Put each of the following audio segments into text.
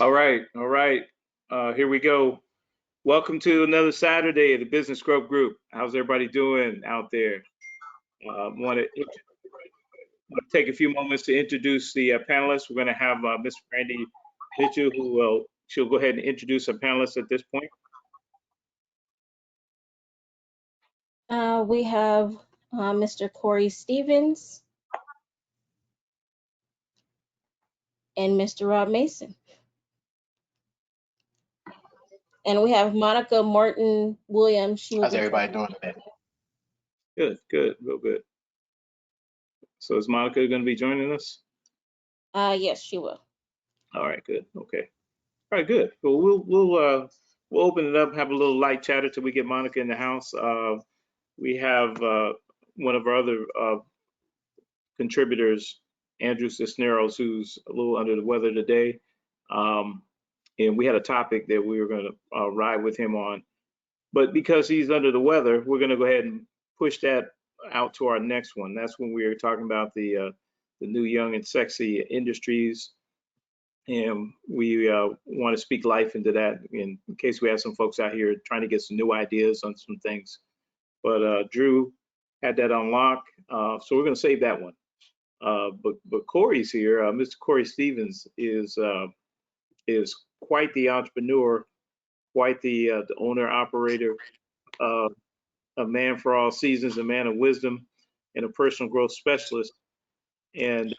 All right, all right. Here we go. Welcome to another Saturday of the Business Growth Group. How's everybody doing out there? Want to take a few moments to introduce the panelists. We're going to have Ms. Brandy Mitchell, she'll go ahead and introduce our panelists at this point. We have Mr. Corey Stevens and Mr. Rob Mason. And we have Monica Morton Williams. How's everybody doing today? Good, real good. So is Monica going to be joining us? Yes, she will. All right, good. Okay. All right, good. Well, we'll open it up, have a little light chatter till we get Monica in the house. We have one of our other contributors, Andrew Cisneros, who's a little under the weather today. And we had a topic that we were going to ride with him on. But because he's under the weather, we're going to go ahead and push that out to our next one. That's when we were talking about the new young and sexy industries. And we want to speak life into that in case we have some folks out here trying to get some new ideas on some things. But Drew had that on lock, so we're going to save that one. But Corey's here. Mr. Corey Stevens is quite the entrepreneur, quite the owner operator, a man for all seasons, a man of wisdom, and a personal growth specialist, and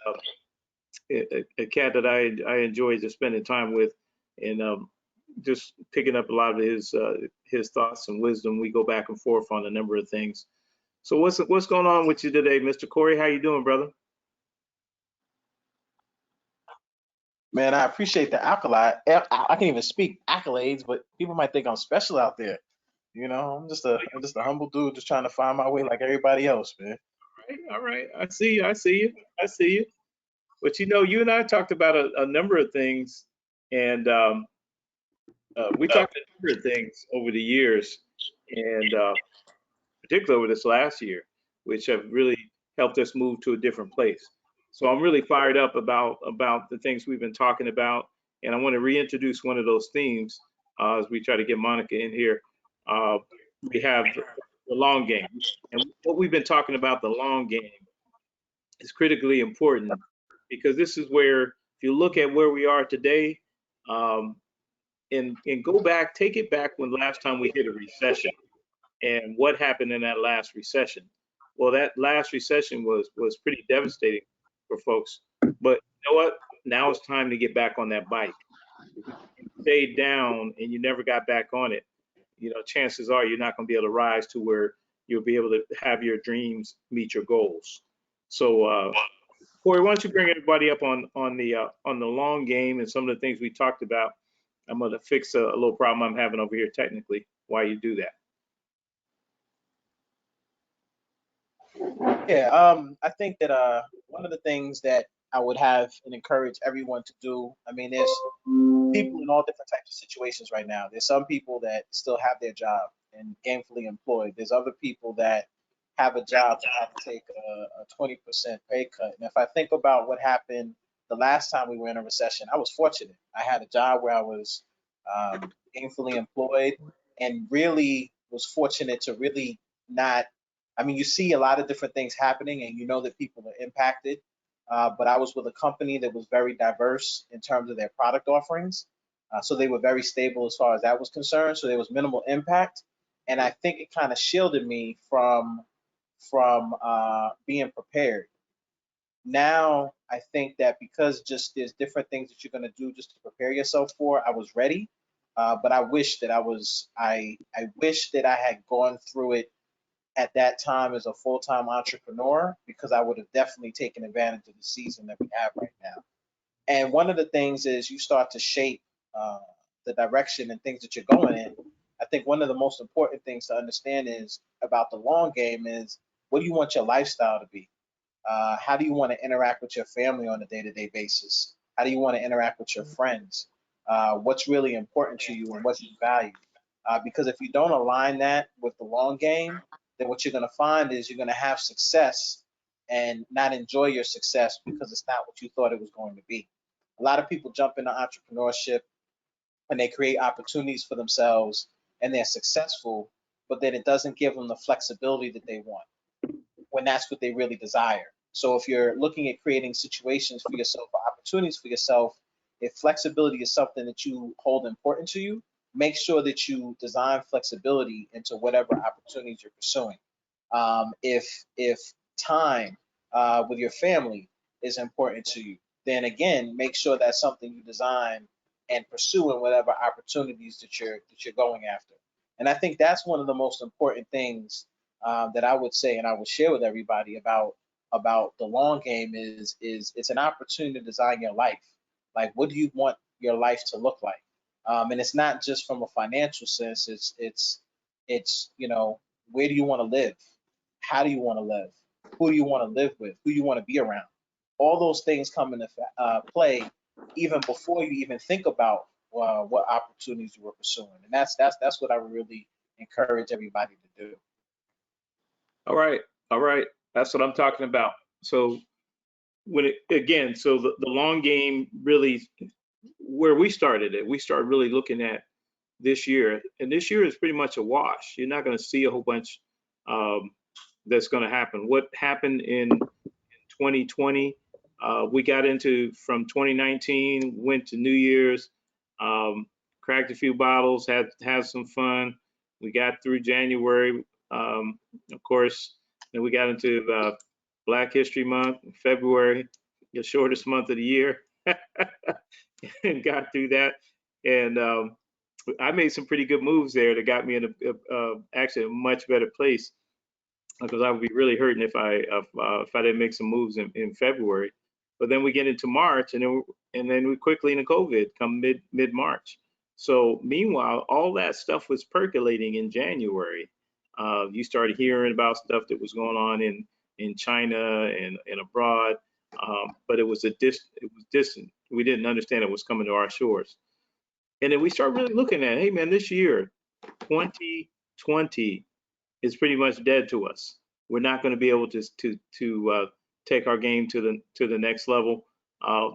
a cat that I enjoy just spending time with, and just picking up a lot of his thoughts and wisdom. We go back and forth on a number of things. So what's going on with you today, Mr. Corey? How you doing, brother? Man, I appreciate the accolade. I can't even speak accolades, but people might think I'm special out there. You know, I'm just a humble dude just trying to find my way like everybody else, man. All right. I see you. But you know, you and I talked about a number of things, and we talked a number of things over the years, and particularly over this last year, which have really helped us move to a different place. So I'm really fired up about the things we've been talking about, and I want to reintroduce one of those themes as we try to get Monica in here. We have the long game, and what we've been talking about, the long game, is critically important because this is where, if you look at where we are today, and go back, take it back when last time we hit a recession, and what happened in that last recession. Well, that last recession was pretty devastating for folks. But you know what? Now it's time to get back on that bike. If you stayed down and you never got back on it, you know, chances are you're not going to be able to rise to where you'll be able to have your dreams meet your goals. So, Corey, why don't you bring everybody up on the long game and some of the things we talked about. I'm going to fix a little problem I'm having over here technically while you do that. Yeah, I think that one of the things that I would have and encourage everyone to do, I mean, there's people in all different types of situations right now. There's some people that still have their job and gainfully employed. There's other people that have a job that have to take a 20% pay cut. And if I think about what happened the last time we were in a recession, I was fortunate. I had a job where I was gainfully employed and really was fortunate to really not, I mean, you see a lot of different things happening and you know that people are impacted. But I was with a company that was very diverse in terms of their product offerings. So they were very stable as far as that was concerned. So there was minimal impact. And I think it kind of shielded me from being prepared. Now, I think that because just there's different things that you're going to do just to prepare yourself for, I was ready. But I wish that I wish that I had gone through it at that time as a full-time entrepreneur, because I would have definitely taken advantage of the season that we have right now. And one of the things is you start to shape the direction and things that you're going in. I think one of the most important things to understand is about the long game is, what do you want your lifestyle to be? How do you want to interact with your family on a day-to-day basis? How do you want to interact with your friends? What's really important to you and what you value? Because if you don't align that with the long game, then what you're going to find is you're going to have success and not enjoy your success because it's not what you thought it was going to be. A lot of people jump into entrepreneurship when they create opportunities for themselves and they're successful, but then it doesn't give them the flexibility that they want when that's what they really desire. So if you're looking at creating situations for yourself or opportunities for yourself, if flexibility is something that you hold important to you, make sure that you design flexibility into whatever opportunities you're pursuing. If time with your family is important to you, then again, make sure that's something you design and pursue in whatever opportunities that you're going after. And I think that's one of the most important things that I would say and I would share with everybody about the long game is it's an opportunity to design your life. Like, what do you want your life to look like? And it's not just from a financial sense. It's where do you want to live? How do you want to live? Who do you want to live with? Who you want to be around? All those things come into play even before you even think about what opportunities you were pursuing. And that's what I would really encourage everybody to do. All right, all right. That's what I'm talking about. So so the long game really, where we started it, we started really looking at this year, and this year is pretty much a wash. You're not going to see a whole bunch that's going to happen. What happened in 2020? We got into from 2019, went to New Year's, cracked a few bottles, had some fun. We got through January, of course. Then we got into Black History Month, February, the shortest month of the year, and got through that. And I made some pretty good moves there that got me in actually a much better place, because I would be really hurting if I didn't make some moves in February. But then we get into March, and then we quickly into COVID come mid March. So meanwhile, all that stuff was percolating in January. You started hearing about stuff that was going on in China and abroad, but it was distant. We didn't understand it was coming to our shores. And then we started really looking at, hey man, this year, 2020 is pretty much dead to us. We're not going to be able to take our game to the next level.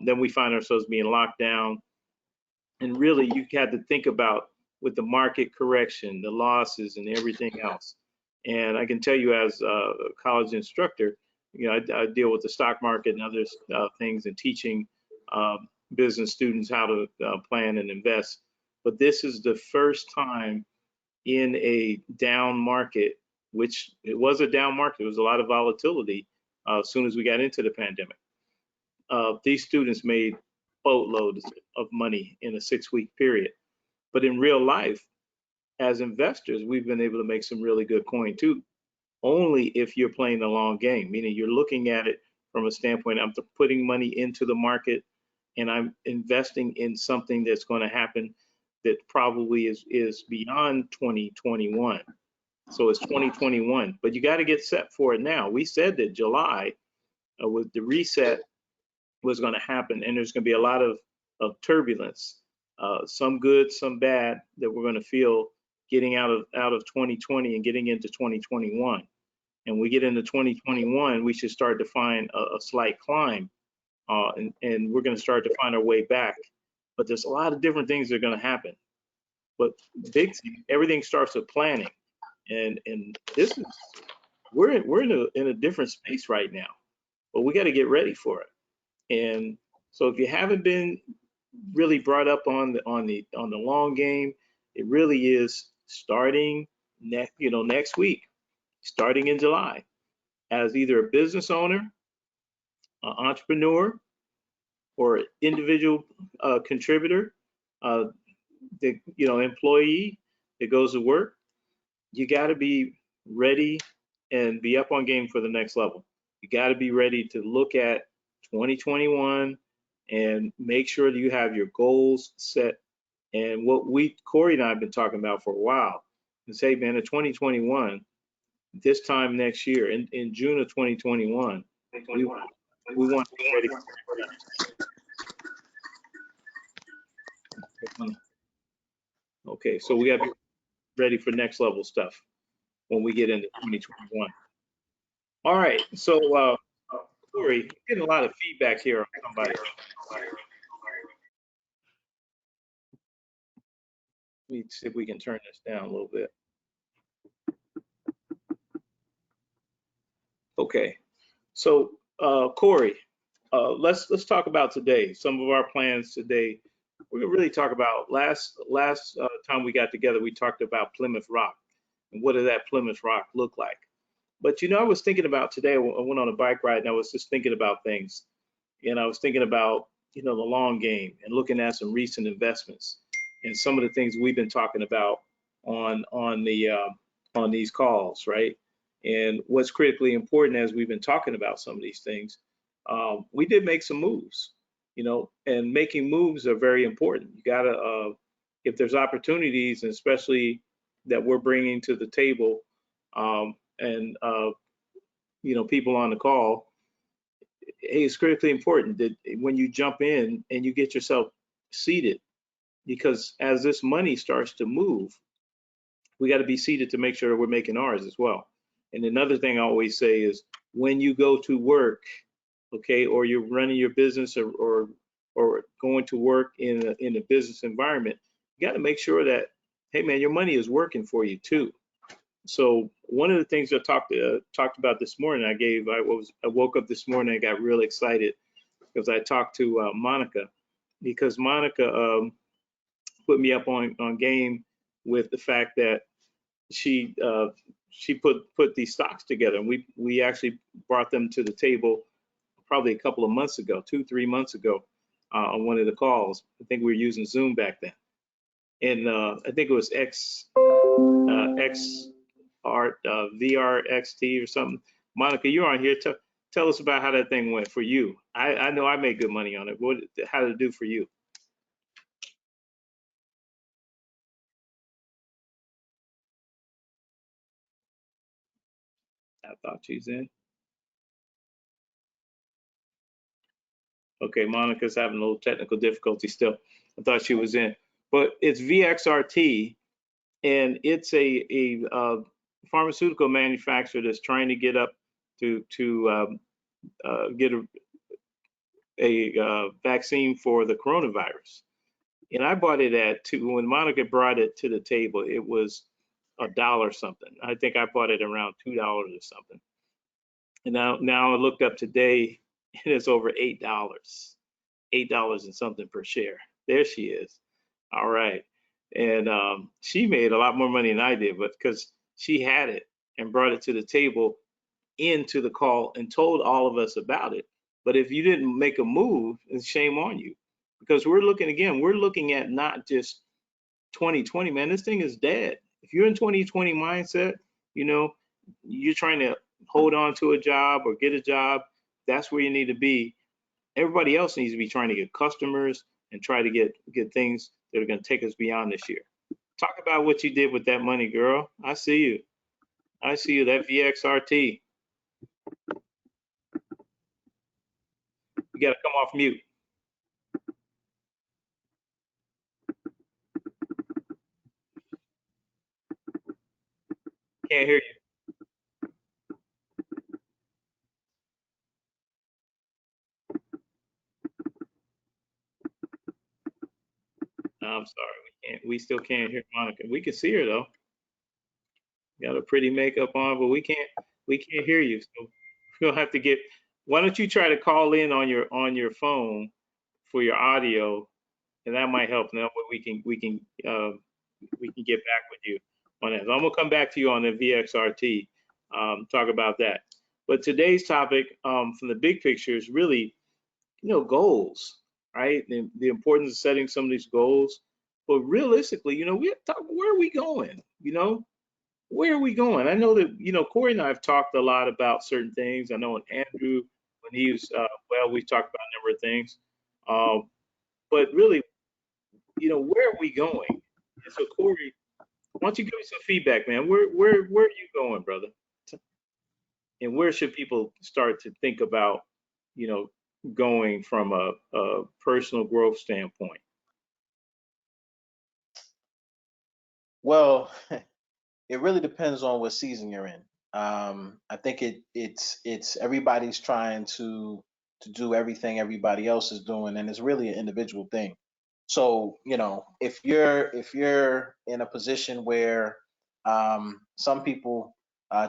Then we find ourselves being locked down, and really you had to think about with the market correction, the losses, and everything else. And I can tell you, as a college instructor, I deal with the stock market and other things, and teaching business students how to plan and invest. But this is the first time in a down market, which it was a down market. There was a lot of volatility as soon as we got into the pandemic. These students made boatloads of money in a 6-week period. But in real life, as investors, we've been able to make some really good coin too, only if you're playing the long game, meaning you're looking at it from a standpoint, I'm putting money into the market and I'm investing in something that's going to happen that probably is beyond 2021. So it's 2021, but you got to get set for it now. We said that July with the reset was going to happen, and there's going to be a lot of turbulence, some good, some bad, that we're going to feel getting out of 2020 and getting into 2021. And we get into 2021, we should start to find a slight climb, and we're going to start to find our way back. But there's a lot of different things that are going to happen. But big thing, everything starts with planning, and this is we're in a different space right now, but we got to get ready for it. And so if you haven't been really brought up on the long game, it really is starting next week, starting in July, as either a business owner, an entrepreneur, or individual contributor, the employee that goes to work. You got to be ready and be up on game for the next level. You got to be ready to look at 2021 and make sure that you have your goals set. And what Corey and I have been talking about for a while, and say, man, in 2021, this time next year, in June of 2021, we want to be ready. Okay, so we got to be ready for next level stuff when we get into 2021. All right, so Corey, getting a lot of feedback here on somebody. Let me see if we can turn this down a little bit. Okay. So, Corey, let's talk about today. Some of our plans today. We're gonna really talk about last time we got together. We talked about Plymouth Rock and what did that Plymouth Rock look like. But I was thinking about today. I went on a bike ride and I was just thinking about things. And I was thinking about the long game and looking at some recent investments and some of the things we've been talking about on these calls, right? And what's critically important as we've been talking about some of these things, we did make some moves, and making moves are very important. You gotta, if there's opportunities, and especially that we're bringing to the table, and people on the call, hey, it's critically important that when you jump in and you get yourself seated, because as this money starts to move, we got to be seated to make sure that we're making ours as well. And another thing I always say is when you go to work, okay, or you're running your business or going to work in a business environment, you got to make sure that, hey man, your money is working for you too. So one of the things I talked about this morning, I woke up this morning and got real excited because I talked to Monica, because Monica put me up on game with the fact that she put these stocks together, and we actually brought them to the table probably a couple of months ago, 2-3 months ago, on one of the calls. I think we were using Zoom back then, and I think it was X Art VRXT or something. Monica, you're on here. Tell us about how that thing went for you. I know I made good money on it. How did it do for you? I thought she's in. Okay, Monica's having a little technical difficulty still. I thought she was in, but it's VXRT, and it's a pharmaceutical manufacturer that's trying to get up to get a vaccine for the coronavirus. And I bought it when Monica brought it to the table, it was $1 something. I think I bought it around $2 or something. And now I looked up today, and it's over $8, $8 and something per share. There she is. All right. And she made a lot more money than I did, but because she had it and brought it to the table into the call and told all of us about it. But if you didn't make a move, it's shame on you, because we're looking at not just 2020, man. This thing is dead. If you're in 2020 mindset, you're trying to hold on to a job or get a job, that's where you need to be. Everybody else needs to be trying to get customers and try to get things that are going to take us beyond this year. Talk about what you did with that money, girl. I see you. That VXRT. You got to come off mute. Can't hear you. No, I'm sorry. We still can't hear Monica. We can see her though. Got a pretty makeup on, but we can't hear you. So we'll have to get. Why don't you try to call in on your phone for your audio, and that might help. And that way we can get back with you on that. So I'm gonna come back to you on the VXRT, talk about that. But today's topic, from the big picture, is really goals, right? And the importance of setting some of these goals. But realistically, we have to talk, where are we going? Where are we going? I know that, Corey and I have talked a lot about certain things. I know when Andrew, when he was, we talked about a number of things. But really, where are we going? And so, Corey, why don't you give me some feedback, man? Where are you going, brother? And where should people start to think about, going from a personal growth standpoint? Well, it really depends on what season you're in. I think it's everybody's trying to do everything everybody else is doing, and it's really an individual thing. So, you know, if you're in a position where some people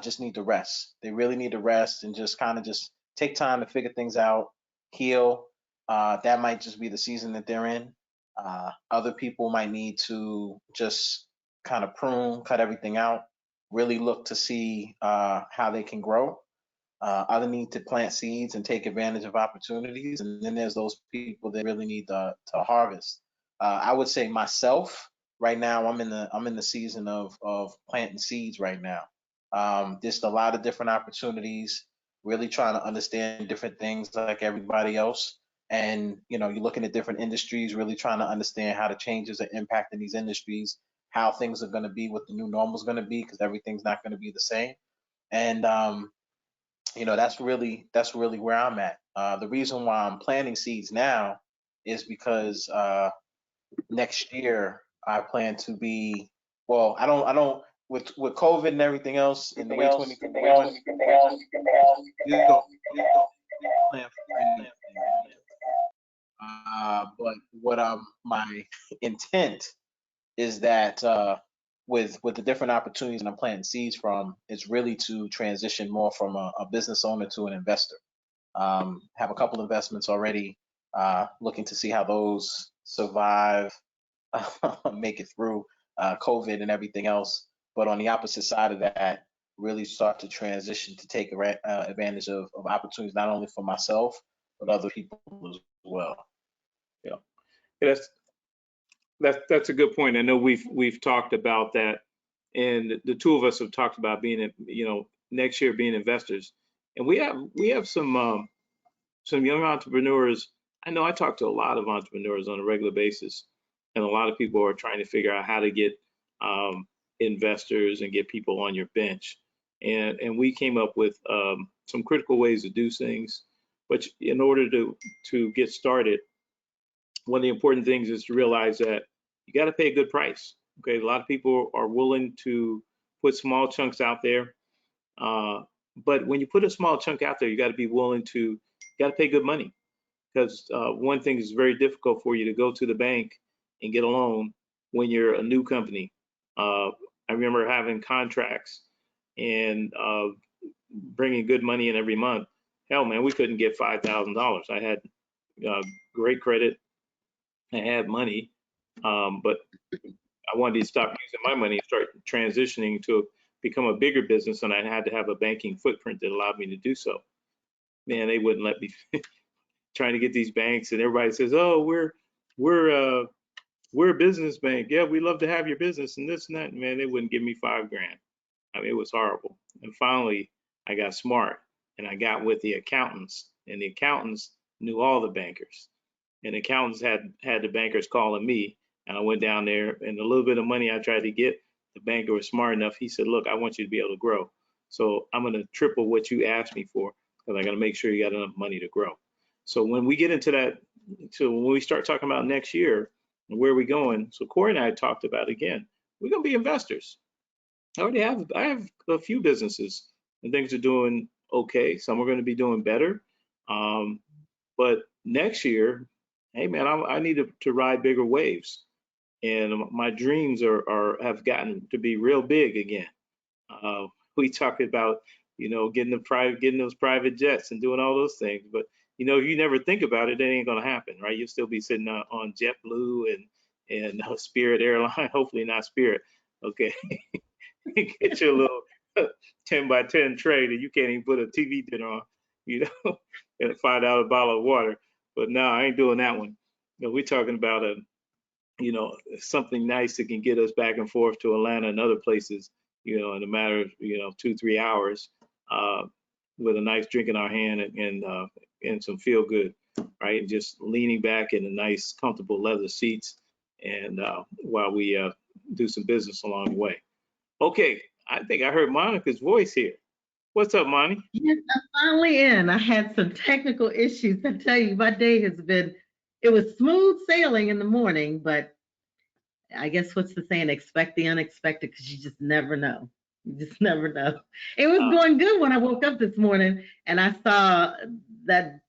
just need to rest, they really need to rest and just kind of just take time to figure things out, heal. That might just be the season that they're in. Other people might need to just kind of prune, cut everything out, really look to see how they can grow. Other need to plant seeds and take advantage of opportunities, and then there's those people that really need to harvest. I would say myself right now, I'm in the season of planting seeds right now. Just a lot of different opportunities, really trying to understand different things like everybody else. And you know, you're looking at different industries, really trying to understand how the changes are impacting these industries, how things are going to be, what the new normal is going to be, because everything's not going to be the same. And you know, that's really where I'm at. The reason why I'm planting seeds now is because next year I plan to be, well, I don't with COVID and everything else in the way 2021, you don't plan for anything. But what my intent is that with the different opportunities that I'm planting seeds from, is really to transition more from a business owner to an investor. Have a couple investments already, looking to see how those survive, make it through COVID and everything else. But on the opposite side of that, really start to transition to take advantage of opportunities not only for myself but other people as well. Yeah, that's that's a good point. I know we've talked about that, and the two of us have talked about being, next year being investors, and we have some young entrepreneurs. I know I talk to a lot of entrepreneurs on a regular basis, and a lot of people are trying to figure out how to get um, investors and get people on your bench. And we came up with some critical ways to do things. But in order to get started, one of the important things is to realize that you got to pay a good price. Okay, a lot of people are willing to put small chunks out there, but when you put a small chunk out there, you got to be willing to, you got to pay good money, because one thing is very difficult for you to go to the bank and get a loan when you're a new company. I remember having contracts and bringing good money in every month. Hell, man, we couldn't get $5,000. I had great credit, I had money, but I wanted to stop using my money and start transitioning to become a bigger business, and I had to have a banking footprint that allowed me to do so. Man, they wouldn't let me. Trying to get these banks, and everybody says, "Oh, we're a business bank. Yeah, we love to have your business and this and that." Man, they wouldn't give me $5,000. I mean, it was horrible. And finally, I got smart and I got with the accountants, and the accountants knew all the bankers, and the accountants had the bankers calling me, and I went down there, and a little bit of money I tried to get, the banker was smart enough. He said, "Look, I want you to be able to grow, so I'm going to triple what you asked me for, because I got to make sure you got enough money to grow." So when we get into that, so when we start talking about next year and where are we going, so Corey and I talked about, again, we're going to be investors. I have a few businesses and things are doing okay. Some are going to be doing better. Um, but next year, hey man, I need to ride bigger waves, and my dreams have gotten to be real big again. We talked about, getting those private jets and doing all those things, but if you never think about it, it ain't gonna happen, right? You'll still be sitting on JetBlue and Spirit Airline, hopefully not Spirit. Okay, get your little 10 by 10 tray that you can't even put a TV dinner on, and a $5 bottle of water. But no, I ain't doing that one. We're talking about something nice that can get us back and forth to Atlanta and other places, in a matter of 2-3 hours, with a nice drink in our hand and some feel good, right? And just leaning back in the nice, comfortable leather seats, and while we do some business along the way. Okay, I think I heard Monica's voice here. What's up, Monty? Yes, I'm finally in. I had some technical issues. I tell you, my day it was smooth sailing in the morning, but I guess what's the saying? Expect the unexpected, because you just never know. You just never know. It was going good when I woke up this morning and I saw that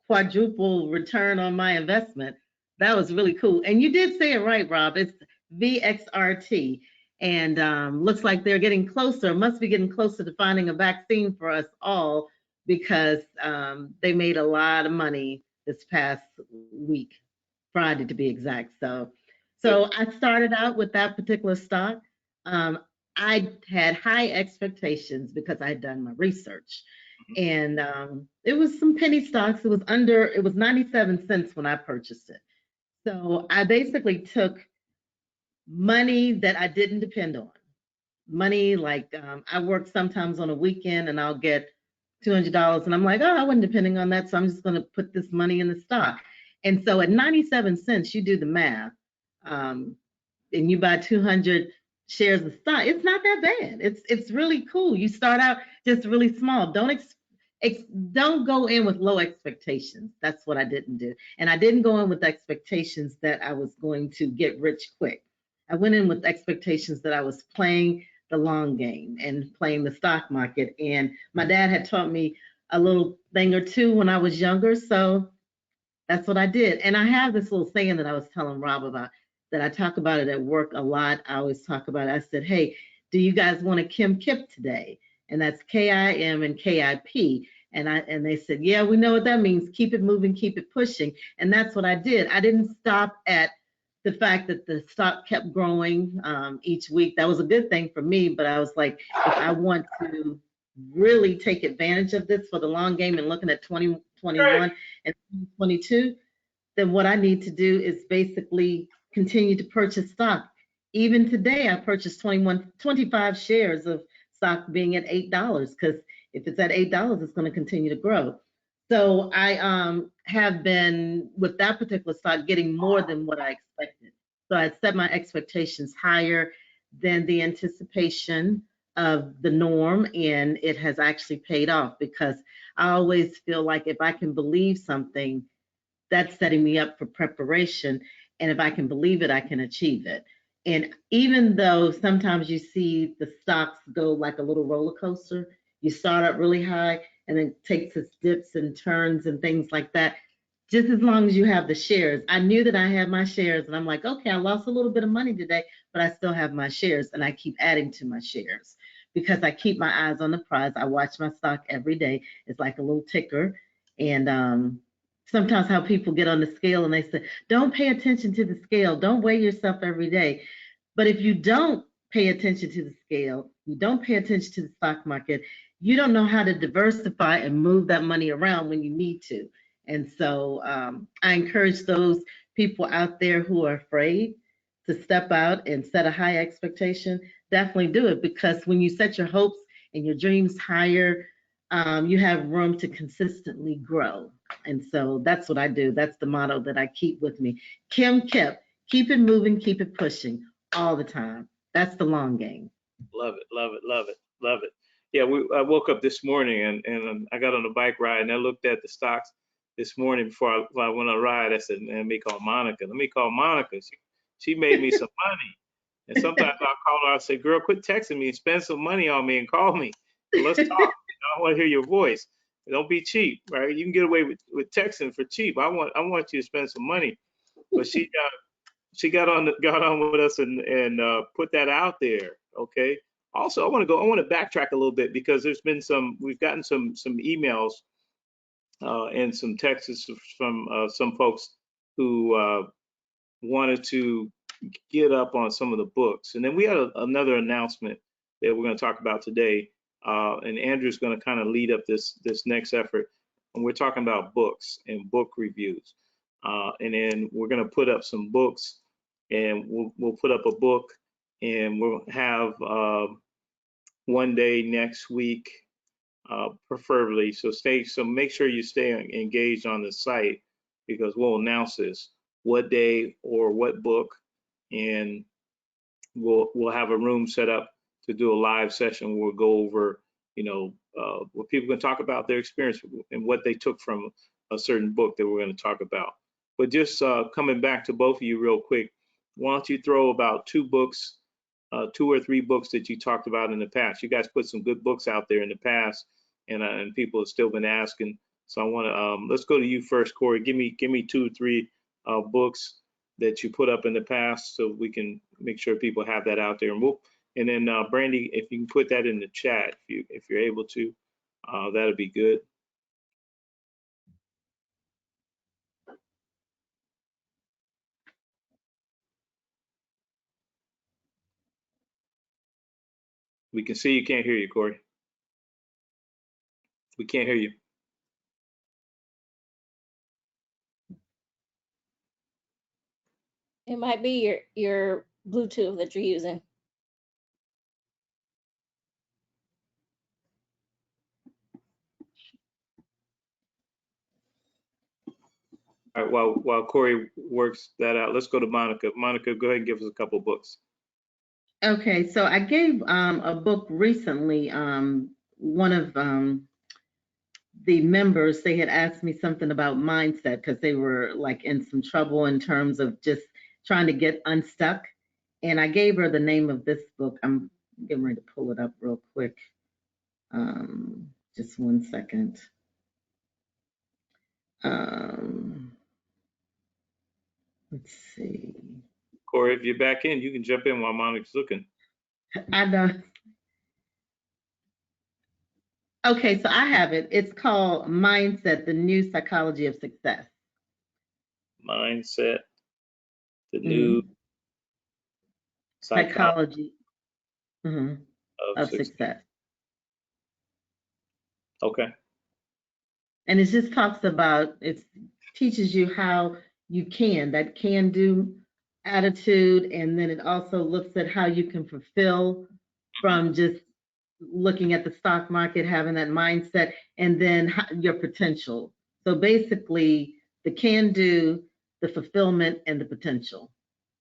quadruple return on my investment. That was really cool. And you did say it right, Rob. It's VXRT. And looks like they're getting closer, must be getting closer to finding a vaccine for us all because they made a lot of money this past week, Friday to be exact. So I started out with that particular stock. Um, I had high expectations because I had done my research. And it was some penny stocks. It was 97 cents when I purchased it. So I basically took money that I didn't depend on. Money like I work sometimes on a weekend and I'll get $200 and I'm like, oh, I wasn't depending on that, so I'm just going to put this money in the stock. And so at 97 cents, you do the math, and you buy 200 shares of stock. It's not that bad. It's really cool. You start out just really small. Don't go in with low expectations. That's what I didn't do. And I didn't go in with expectations that I was going to get rich quick. I went in with expectations that I was playing the long game and playing the stock market. And my dad had taught me a little thing or two when I was younger. So that's what I did. And I have this little saying that I was telling Rob about that I talk about it at work a lot. I always talk about it. I said, hey, do you guys want a Kim Kip today? And that's KIM and KIP. And they said, yeah, we know what that means. Keep it moving, keep it pushing. And that's what I did. I didn't stop at the fact that the stock kept growing each week. That was a good thing for me, but I was like, if I want to really take advantage of this for the long game and looking at 2021 and 2022, then what I need to do is basically continue to purchase stock. Even today, I purchased 25 shares of stock being at $8, because if it's at $8, it's going to continue to grow. So I have been, with that particular stock, getting more than what I expected. So I set my expectations higher than the anticipation of the norm, and it has actually paid off because I always feel like if I can believe something, that's setting me up for preparation. And if I can believe it, I can achieve it. And even though sometimes you see the stocks go like a little roller coaster, you start up really high and then takes its dips and turns and things like that. Just as long as you have the shares. I knew that I had my shares and I'm like, okay, I lost a little bit of money today, but I still have my shares and I keep adding to my shares because I keep my eyes on the prize. I watch my stock every day. It's like a little ticker. And sometimes how people get on the scale and they say, don't pay attention to the scale. Don't weigh yourself every day. But if you don't pay attention to the scale, you don't pay attention to the stock market, you don't know how to diversify and move that money around when you need to. And so I encourage those people out there who are afraid to step out and set a high expectation. Definitely do it, because when you set your hopes and your dreams higher, you have room to consistently grow. And so that's what I do. That's the motto that I keep with me. Kim Kip, keep it moving, keep it pushing all the time. That's the long game. Love it, love it, love it, love it. Yeah, I woke up this morning and I got on a bike ride and I looked at the stocks this morning before I went on a ride. I said, man, let me call Monica. Let me call Monica. She made me some money. And sometimes I'll call her. I'll say, girl, quit texting me and spend some money on me and call me. And let's talk. I want to hear your voice. Don't be cheap, right? You can get away with texting for cheap. I want you to spend some money. But she got on with us and put that out there. Okay. Also, I want to backtrack a little bit because we've gotten some emails and some texts from some folks who wanted to get up on some of the books. And then we had another announcement that we're going to talk about today. And Andrew's going to kind of lead up this next effort. And we're talking about books and book reviews. And then we're going to put up some books, and we'll put up a book, and we'll have one day next week, preferably. So make sure you stay engaged on the site, because we'll announce this, what day or what book, and we'll have a room set up to do a live session where we'll go over, where people can talk about their experience and what they took from a certain book that we're going to talk about. But just coming back to both of you real quick, why don't you throw about 2 or 3 books that you talked about in the past? You guys put some good books out there in the past, and people have still been asking. So I want to let's go to you first, Corey. Give me 2 or 3 books that you put up in the past, so we can make sure people have that out there. And then Brandy, if you can put that in the chat, if you're able to, that'd be good. We can see you, can't hear you, Corey. We can't hear you. It might be your Bluetooth that you're using. All right, while Corey works that out, let's go to Monica. Monica, go ahead and give us a couple books. Okay, so I gave a book recently. One of the members, they had asked me something about mindset because they were like in some trouble in terms of just trying to get unstuck. And I gave her the name of this book. I'm getting ready to pull it up real quick. Just one second. Let's see. Corey, if you're back in, you can jump in while Monica's looking. I know. Okay, so I have it. It's called Mindset, the New Psychology of Success. Mindset, the new psychology of success. Okay. And it just talks about, it teaches you how you can, that can do attitude. And then it also looks at how you can fulfill from just looking at the stock market, having that mindset, and then your potential. So basically the can do, the fulfillment, and the potential.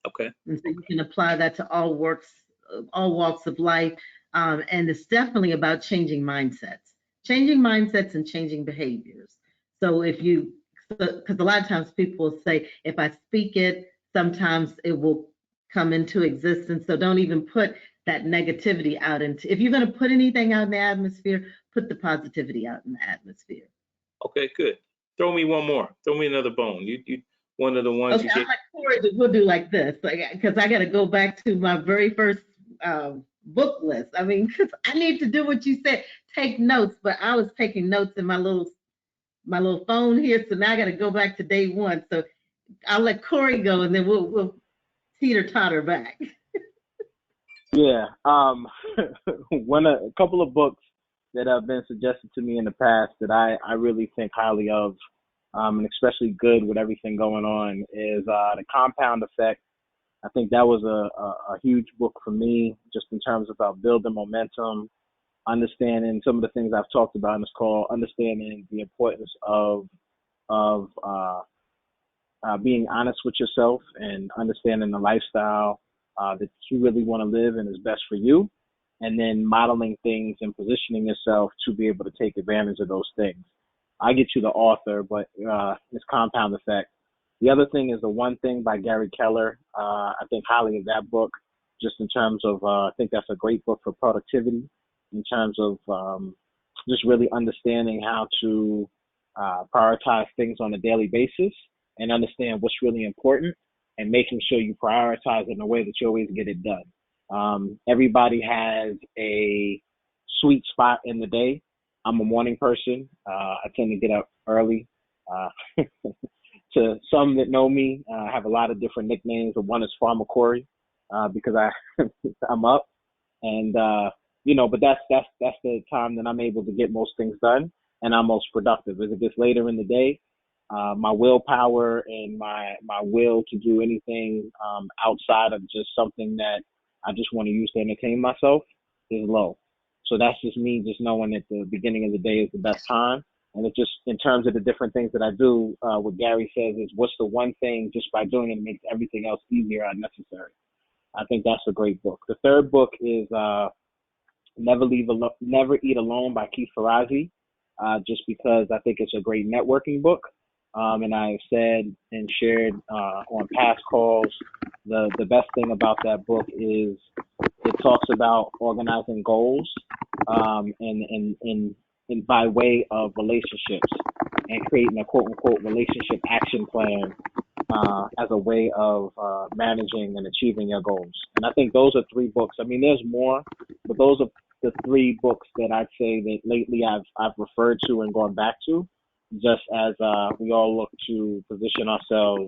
Okay. And so you can apply that to all walks of life. And it's definitely about changing mindsets and changing behaviors. So because a lot of times people will say, if I speak it, sometimes it will come into existence. So don't even put that negativity out into, if you're going to put anything out in the atmosphere, put the positivity out in the atmosphere. Okay, good. Throw me one more. Throw me another bone. You one of the ones Okay, you I'm like Corey, we'll do like this, because I got to go back to my very first book list. I mean, because I need to do what you said, take notes, but I was taking notes in my little phone here, so now I got to go back to day one. So I'll let Corey go, and then we'll teeter-totter back. Yeah. A couple of books that have been suggested to me in the past that I really think highly of, and especially good with everything going on, is The Compound Effect. I think that was a huge book for me, just in terms of building momentum, understanding some of the things I've talked about in this call, understanding the importance of being honest with yourself and understanding the lifestyle that you really want to live and is best for you, and then modeling things and positioning yourself to be able to take advantage of those things. I get you the author, but it's Compound Effect. The other thing is The One Thing by Gary Keller. I think highly of that book, just in terms of, I think that's a great book for productivity, in terms of just really understanding how to prioritize things on a daily basis and understand what's really important and making sure you prioritize in a way that you always get it done. Everybody has a sweet spot in the day. I'm a morning person. I tend to get up early. To some that know me, I have a lot of different nicknames, but one is Farmer Corey, because I'm up, and but that's the time that I'm able to get most things done, and I'm most productive. As it gets later in the day, my willpower and my will to do anything outside of just something that I just want to use to entertain myself is low. So that's just me just knowing that the beginning of the day is the best time. And it just, in terms of the different things that I do, what Gary says is, what's the one thing just by doing it makes everything else easier or necessary? I think that's a great book. The third book is Never Eat Alone by Keith Ferrazzi, just because I think it's a great networking book. And I've said and shared on past calls, the best thing about that book is it talks about organizing goals and by way of relationships, and creating a quote unquote relationship action plan as a way of managing and achieving your goals. And I think those are 3 books. I mean, there's more, but those are the 3 books that I'd say that lately I've referred to and gone back to, just as we all look to position ourselves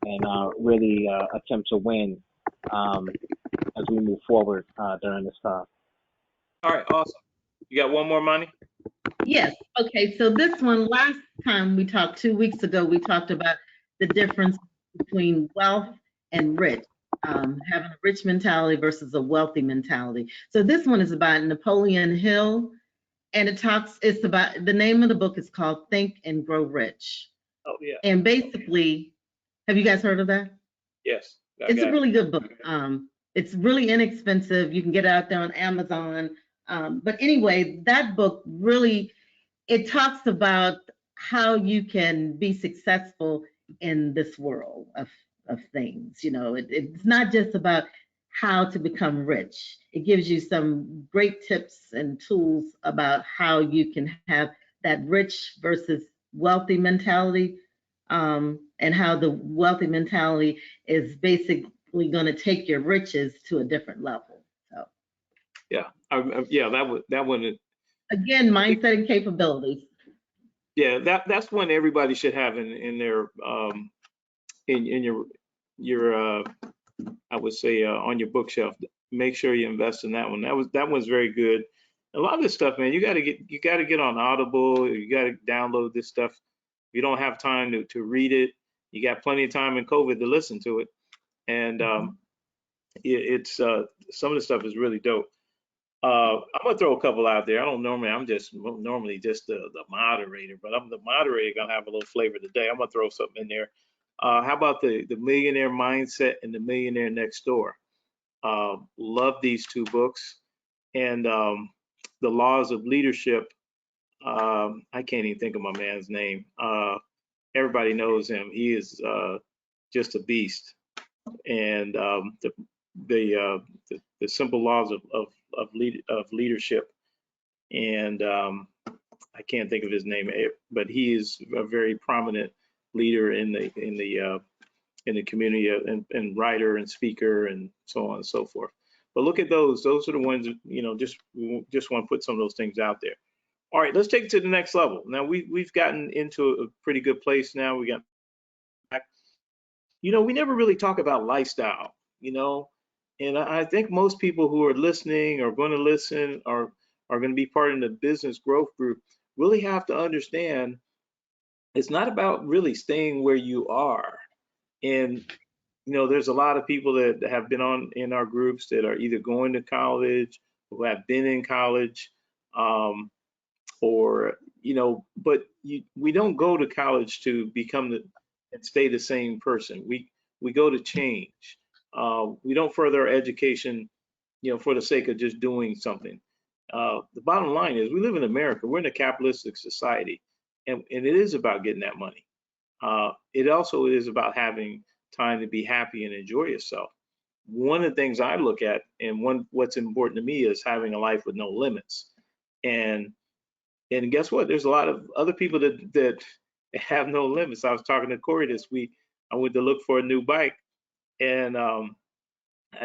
and really attempt to win as we move forward during this time. All right, awesome. You got one more, Money? Yes. Okay. So this one, last time we talked 2 weeks ago, we talked about the difference between wealth and rich, having a rich mentality versus a wealthy mentality. So this one is about Napoleon Hill, and it's about, the name of the book is called Think and Grow Rich. Oh, yeah. And basically, have you guys heard of that? Yes. It's a really good book. It's really inexpensive. You can get it out there on Amazon. But anyway, that book really, it talks about how you can be successful in this world of things. You know, it's not just about how to become rich. It gives you some great tips and tools about how you can have that rich versus wealthy mentality, and how the wealthy mentality is basically going to take your riches to a different level. So Yeah, yeah, that one. again, mindset and capabilities. Yeah, that's one everybody should have in their in your I would say on your bookshelf. Make sure you invest in that one. That one's very good. A lot of this stuff, man, you got to get on Audible. You got to download this stuff. You don't have time to read it. You got plenty of time in COVID to listen to it, and it's some of the stuff is really dope. I'm gonna throw a couple out there. I'm just normally just the moderator, but I'm the moderator gonna have a little flavor today. I'm gonna throw something in there. How about the Millionaire Mindset and the Millionaire Next Door? Love these 2 books, and the Laws of Leadership. I can't even think of my man's name. Everybody knows him. He is just a beast, and the simple laws of leadership, and I can't think of his name, but he is a very prominent leader in the community, and writer and speaker and so on and so forth. But look at those are the ones that, you know, just want to put some of those things out there. All right, let's take it to the next level. Now we've gotten into a pretty good place now. We got, you know, we never really talk about lifestyle, you know, and I think most people who are listening or going to listen are going to be part of the business growth group really have to understand it's not about really staying where you are. And, you know, there's a lot of people that have been in our groups that are either going to college, who have been in college, or, you know, but we don't go to college to become and stay the same person. We go to change. We don't further our education, you know, for the sake of just doing something. The bottom line is we live in America. We're in a capitalistic society, and it is about getting that money. It also is about having time to be happy and enjoy yourself. One of the things I look at, and what's important to me, is having a life with no limits. And guess what? There's a lot of other people that have no limits. I was talking to Corey this week. I went to look for a new bike, and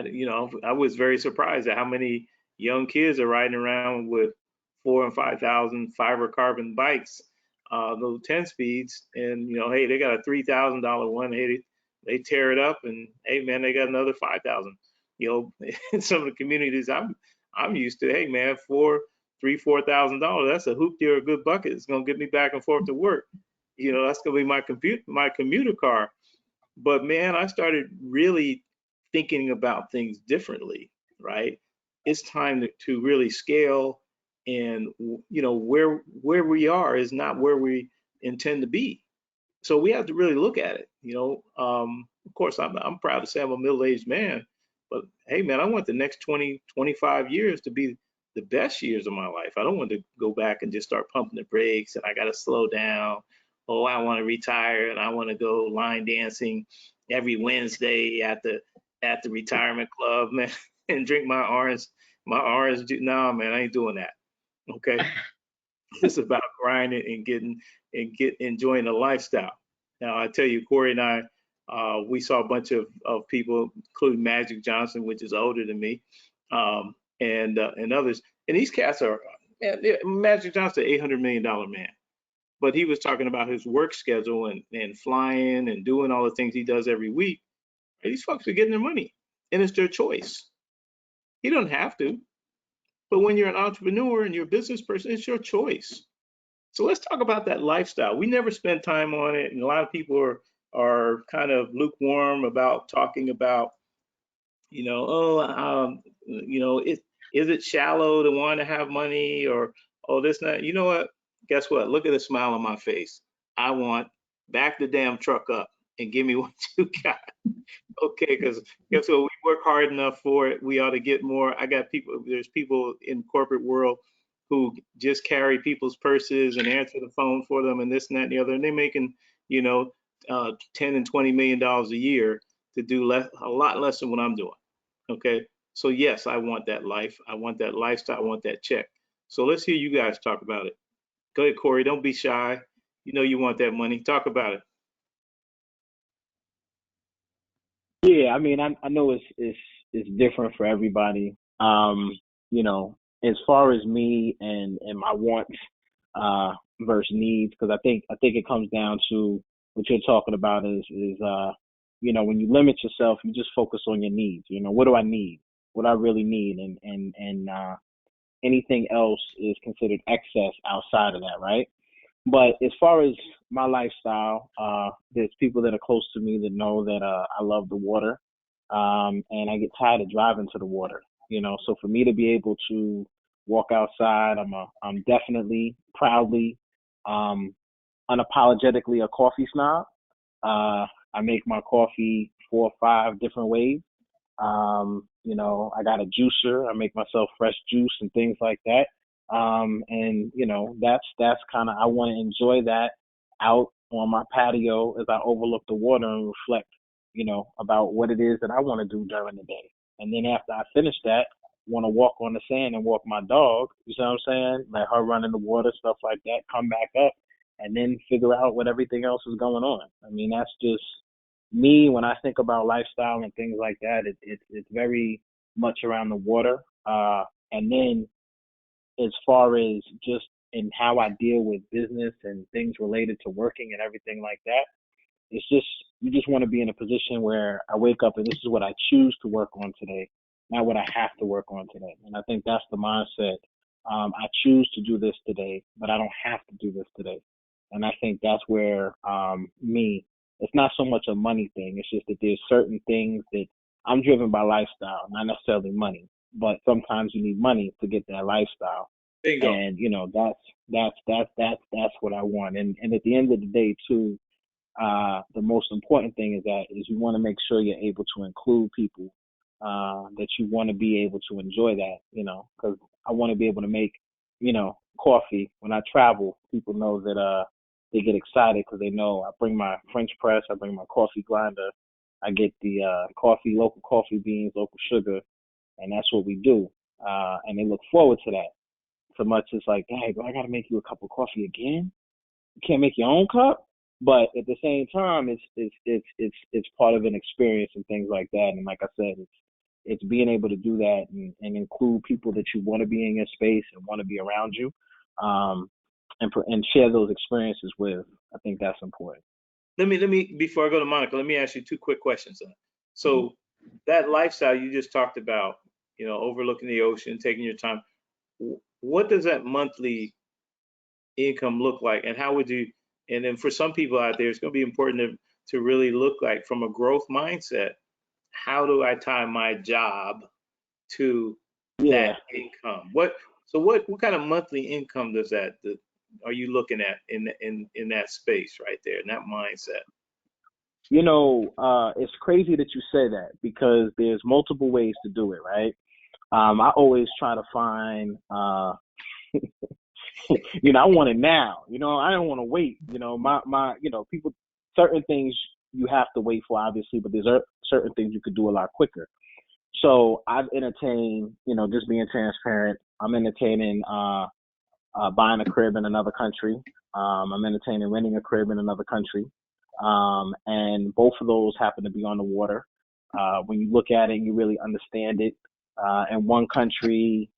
you know, I was very surprised at how many young kids are riding around with 4,000 and 5,000 fiber carbon bikes, those 10 speeds, and, you know, hey, they got a $3,000 one. Hey, they tear it up, and hey, man, they got another 5,000. You know, in some of the communities I'm used to, hey, man, $4,000, that's a hoopty or a good bucket. It's gonna get me back and forth to work. You know, that's gonna be my commuter car. But man, I started really thinking about things differently, right? It's time to really scale, and, you know, where we are is not where we intend to be. So we have to really look at it, you know. Of course, I'm proud to say I'm a middle-aged man, but hey, man, I want the next 20, 25 years to be the best years of my life. I don't want to go back and just start pumping the brakes, and I got to slow down. Oh, I want to retire, and I want to go line dancing every Wednesday at the retirement club, man, and drink my orange juice. No, man, I ain't doing that. Okay. It's about grinding and enjoying the lifestyle. Now, I tell you, Corey and I, We saw a bunch of people, including Magic Johnson, which is older than me, and others. And these cats are, Magic Johnson, $800 million man. But he was talking about his work schedule and flying and doing all the things he does every week. And these folks are getting their money, and it's their choice. He don't have to. But when you're an entrepreneur and you're a business person, it's your choice. So let's talk about that lifestyle. We never spend time on it, and a lot of people are kind of lukewarm about talking about, is it shallow to want to have money, or this and that. You know what? Guess what? Look at the smile on my face. I want back the damn truck up and give me what you got. Okay, because guess what? We work hard enough for it. We ought to get more. There's people in corporate world who just carry people's purses and answer the phone for them and this and that and the other. And they're making, 10 and $20 million a year to do a lot less than what I'm doing. Okay. So yes, I want that life. I want that lifestyle. I want that check. So let's hear you guys talk about it. Go ahead, Corey. Don't be shy. You want that money. Talk about it. Yeah, I mean, I know it's different for everybody. As far as me and my wants versus needs, because I think it comes down to what you're talking about is when you limit yourself, you just focus on your needs. What do I need? What I really need, and anything else is considered excess outside of that, right? But as far as my lifestyle, there's people that are close to me that know that I love the water, and I get tired of driving to the water. So for me to be able to walk outside, I'm definitely proudly, unapologetically a coffee snob. I make my coffee 4 or 5 different ways. I got a juicer. I make myself fresh juice and things like that. That's kind of, I want to enjoy that out on my patio as I overlook the water and reflect, about what it is that I want to do during the day. And then after I finish that, want to walk on the sand and walk my dog, you see what I'm saying? Let her run in the water, stuff like that, come back up, and then figure out what everything else is going on. I mean, that's just me. When I think about lifestyle and things like that, it's very much around the water. And then as far as just in how I deal with business and things related to working and everything like that, it's just, you just want to be in a position where I wake up and this is what I choose to work on today, not what I have to work on today. And I think that's the mindset. I choose to do this today, but I don't have to do this today. And I think that's where it's not so much a money thing. It's just that there's certain things that I'm driven by lifestyle, not necessarily money, but sometimes you need money to get that lifestyle. Bingo. And that's what I want. And at the end of the day too, the most important thing is you want to make sure you're able to include people that you want to be able to enjoy that, because I want to be able to make, coffee when I travel. People know that they get excited because they know I bring my French press, I bring my coffee grinder, I get the local coffee beans, local sugar, and that's what we do. And they look forward to that. So much it's like, hey, do I got to make you a cup of coffee again? You can't make your own cup? But at the same time, it's part of an experience and things like that. And like I said, it's being able to do that and include people that you want to be in your space and want to be around you, and share those experiences with. I think that's important. Let me before I go to Monica, let me ask you 2 quick questions. So that lifestyle you just talked about, overlooking the ocean, taking your time. What does that monthly income look like, and how would you? And then for some people out there, it's going to be important to really look like from a growth mindset. How do I tie my job to that income? What kind of monthly income are you looking at in that space right there, in that mindset? It's crazy that you say that because there's multiple ways to do it, right? I always try to find, I want it now. I don't want to wait. People, certain things you have to wait for, obviously, but there's certain things you could do a lot quicker. So I've entertained, just being transparent, I'm entertaining buying a crib in another country. I'm entertaining renting a crib in another country. And both of those happen to be on the water. When you look at it, you really understand it. In one country,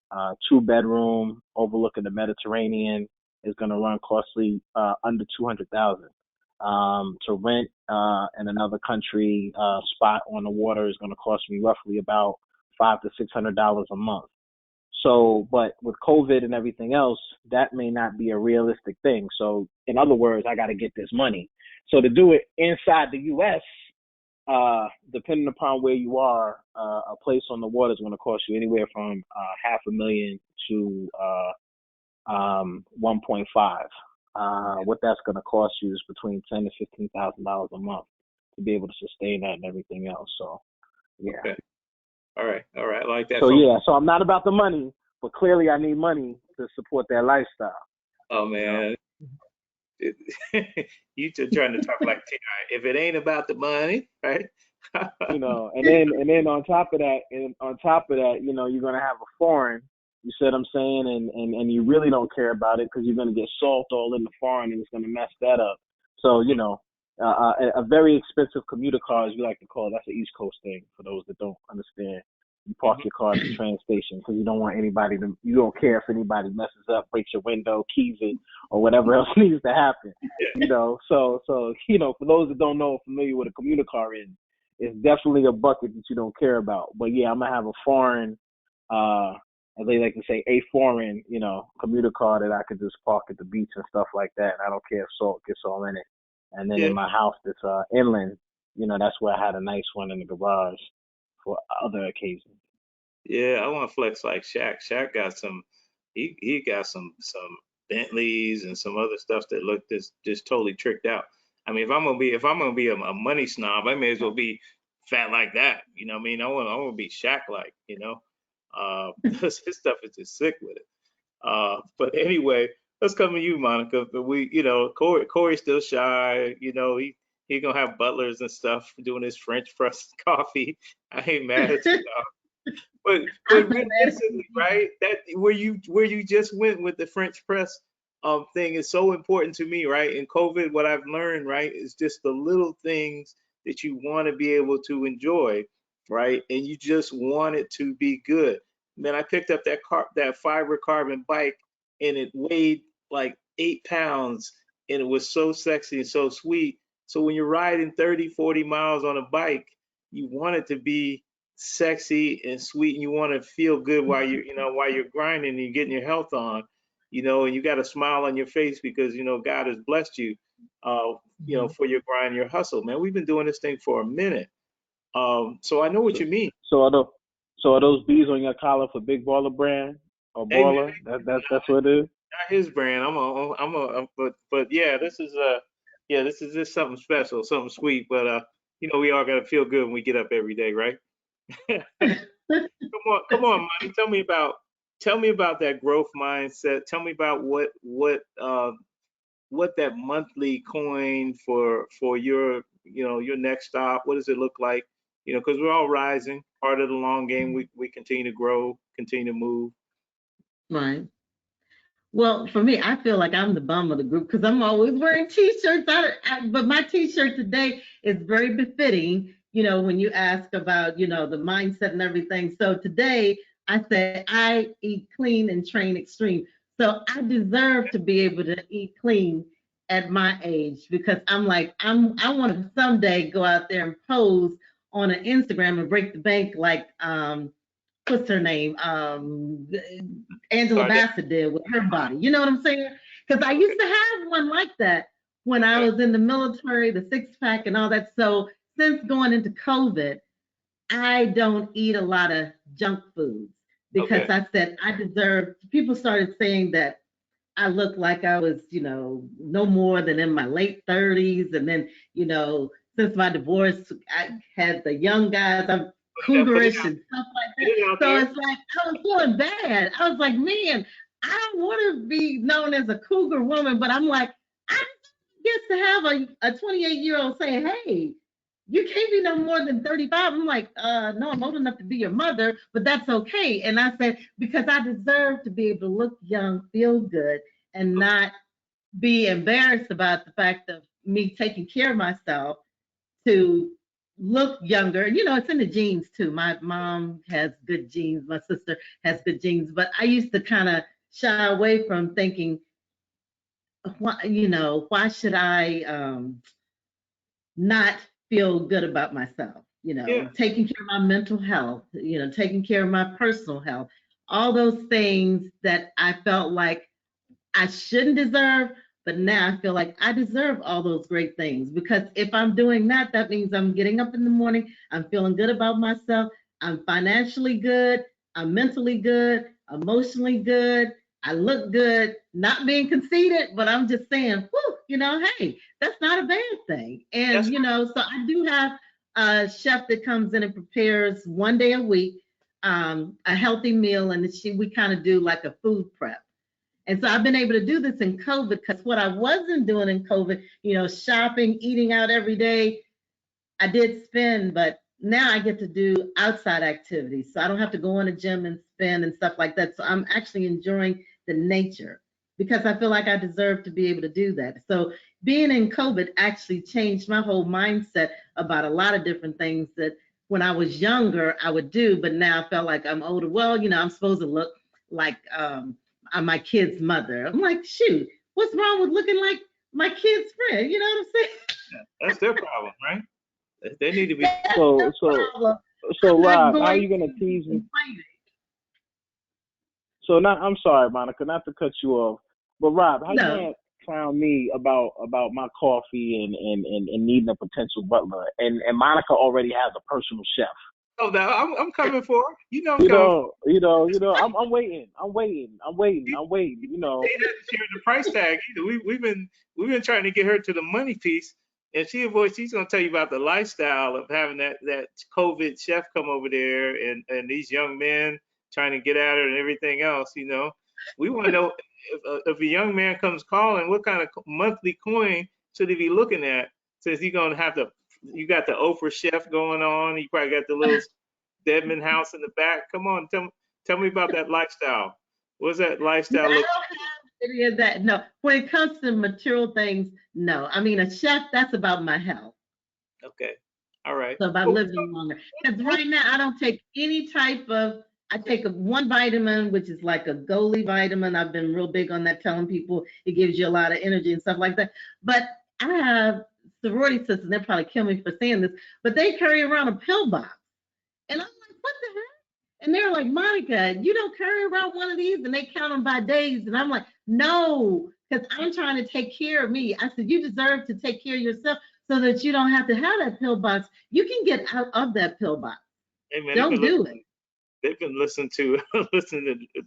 2-bedroom overlooking the Mediterranean is going to run costly under $200,000. To rent in another country spot on the water is going to cost me roughly about $500 to $600 a month. So, but with COVID and everything else, that may not be a realistic thing. So, in other words, I got to get this money. So to do it inside the U.S., depending upon where you are, a place on the water is going to cost you anywhere from $500,000 to 1.5. What that's going to cost you is between $10,000 to $15,000 a month to be able to sustain that and everything else. So, yeah. Okay. All right. I like that. So yeah, so I'm not about the money, but clearly I need money to support that lifestyle. Oh man, you just trying to talk like T.I. If it ain't about the money, right? And then on top of that, you know, you're gonna have a foreign. You see what I'm saying? And you really don't care about it because you're gonna get salt all in the foreign and it's gonna mess that up. So you know, a very expensive commuter car, as we like to call it, that's an East Coast thing for those that don't understand. You park your car at the train station because you don't want anybody to, you don't care if anybody messes up, breaks your window, keys it, or whatever else needs to happen. You know, so you know, for those that don't know or familiar with a commuter car is, it's definitely a bucket that you don't care about. But yeah, I'm gonna have a foreign, as they like to say, a foreign, you know, commuter car that I could just park at the beach and stuff like that. And I don't care if salt gets all in it. And then in my house that's inland, you know, that's where I had a nice one in the garage for other occasions. Yeah, I want to flex like Shaq. Shaq got some, he got some Bentleys and some other stuff that look just totally tricked out. I mean, if I'm gonna be a money snob, I may as well be fat like that. You know what I mean? I want to be Shaq like, you know. His stuff is just sick with it. But anyway, let's come to you, Monica. But we, you know, Corey's still shy. You know, he gonna have butlers and stuff doing his French press coffee. I ain't mad at you. But realistically, right? That where you just went with the French press thing is so important to me, right? In COVID, what I've learned, right, is just the little things that you want to be able to enjoy, right? And you just want it to be good. Man, I picked up that fiber carbon bike and it weighed like 8 pounds and it was so sexy and so sweet. So when you're riding 30, 40 miles on a bike, you want it to be sexy and sweet and you want to feel good while you're grinding and you're getting your health on, you know, and you got a smile on your face because, you know, God has blessed you, you know, for your grind, your hustle, man. We've been doing this thing for a minute. So I know what you mean. So are those bees on your collar for Big Baller Brand or Baller? Hey, that's what it is. Not his brand. But yeah, this is just something special, something sweet. But you know, we all gotta feel good when we get up every day, right? Come on, Monty. Tell me about that growth mindset. Tell me about what that monthly coin for your, you know, your next stop. What does it look like? You know, because we're all rising. Part of the long game. We continue to grow, continue to move. Right. Well, for me, I feel like I'm the bum of the group because I'm always wearing T-shirts. But my T-shirt today is very befitting, you know, when you ask about, you know, the mindset and everything. So today I said I eat clean and train extreme. So I deserve to be able to eat clean at my age because I'm like, I want to someday go out there and pose on an Instagram and break the bank like what's her name? Angela Bassett did with her body. You know what I'm saying? Because I used to have one like that when I was in the military, the 6-pack and all that. So since going into COVID, I don't eat a lot of junk foods because I said I deserve. People started saying that I looked like I was, you know, no more than in my late 30s. And then, you know, since my divorce, I had the young guys. I'm cougarish and stuff like that. So it's like I was feeling bad. I was like, man, I don't want to be known as a cougar woman, but I'm like, I get to have a 28-year-old saying, hey, you can't be no more than 35. I'm like, no, I'm old enough to be your mother, but that's okay. And I said, because I deserve to be able to look young, feel good, and not be embarrassed about the fact of me taking care of myself to look younger. You know, it's in the genes too. My mom has good genes. My sister has good genes. But I used to kind of shy away from thinking, why, why should I not feel good about myself? Yeah. Taking care of my mental health, taking care of my personal health, all those things that I felt like I shouldn't deserve, but now I feel like I deserve all those great things, because if I'm doing that, that means I'm getting up in the morning, I'm feeling good about myself, I'm financially good, I'm mentally good, emotionally good, I look good, not being conceited, but I'm just saying, whew, hey, that's not a bad thing. And, That's so I do have a chef that comes in and prepares one day a week, a healthy meal, and we kind of do like a food prep. And so I've been able to do this in COVID, because what I wasn't doing in COVID, shopping, eating out every day, I did spend, but now I get to do outside activities. So I don't have to go in a gym and spend and stuff like that. So I'm actually enjoying the nature, because I feel like I deserve to be able to do that. So being in COVID actually changed my whole mindset about a lot of different things that when I was younger, I would do, but now I felt like I'm older. Well, I'm supposed to look like I'm my kid's mother. I'm like, shoot, what's wrong with looking like my kid's friend? You know what I'm saying? That's their problem, right? They need to be. That's So their so problem. so I'm not Rob, how are going you gonna to tease me? complain. So not, I'm sorry, Monica, not to cut you off, but Rob, how you No. gonna clown me about my coffee and needing a potential butler? And Monica already has a personal chef. Oh, now I'm coming for it. I'm coming. I'm waiting. You know. They didn't share the price tag either. We've been trying to get her to the money piece, and she's gonna tell you about the lifestyle of having that COVID chef come over there, and these young men trying to get at her and everything else. We want to know if a young man comes calling, what kind of monthly coin should he be looking at? Since he's gonna have you got the Oprah chef going on, you probably got the little Deadman house in the back. Come on, tell me about that lifestyle. What's that lifestyle look? Any of that. No. When it comes to material things, no. I mean, a chef, that's about my health. Okay. All right. So about living longer. Because right now I don't take any type of, I take one vitamin, which is like a Goli vitamin. I've been real big on that, telling people it gives you a lot of energy and stuff like that. But I have sorority sisters, and they'll probably kill me for saying this, but they carry around a pill box. And I'm like, what the heck? And they're like, Monica, you don't carry around one of these? And they count them by days. And I'm like, no, because I'm trying to take care of me. I said, you deserve to take care of yourself so that you don't have to have that pill box. You can get out of that pill box. Hey man, Don't do it. They've been listening to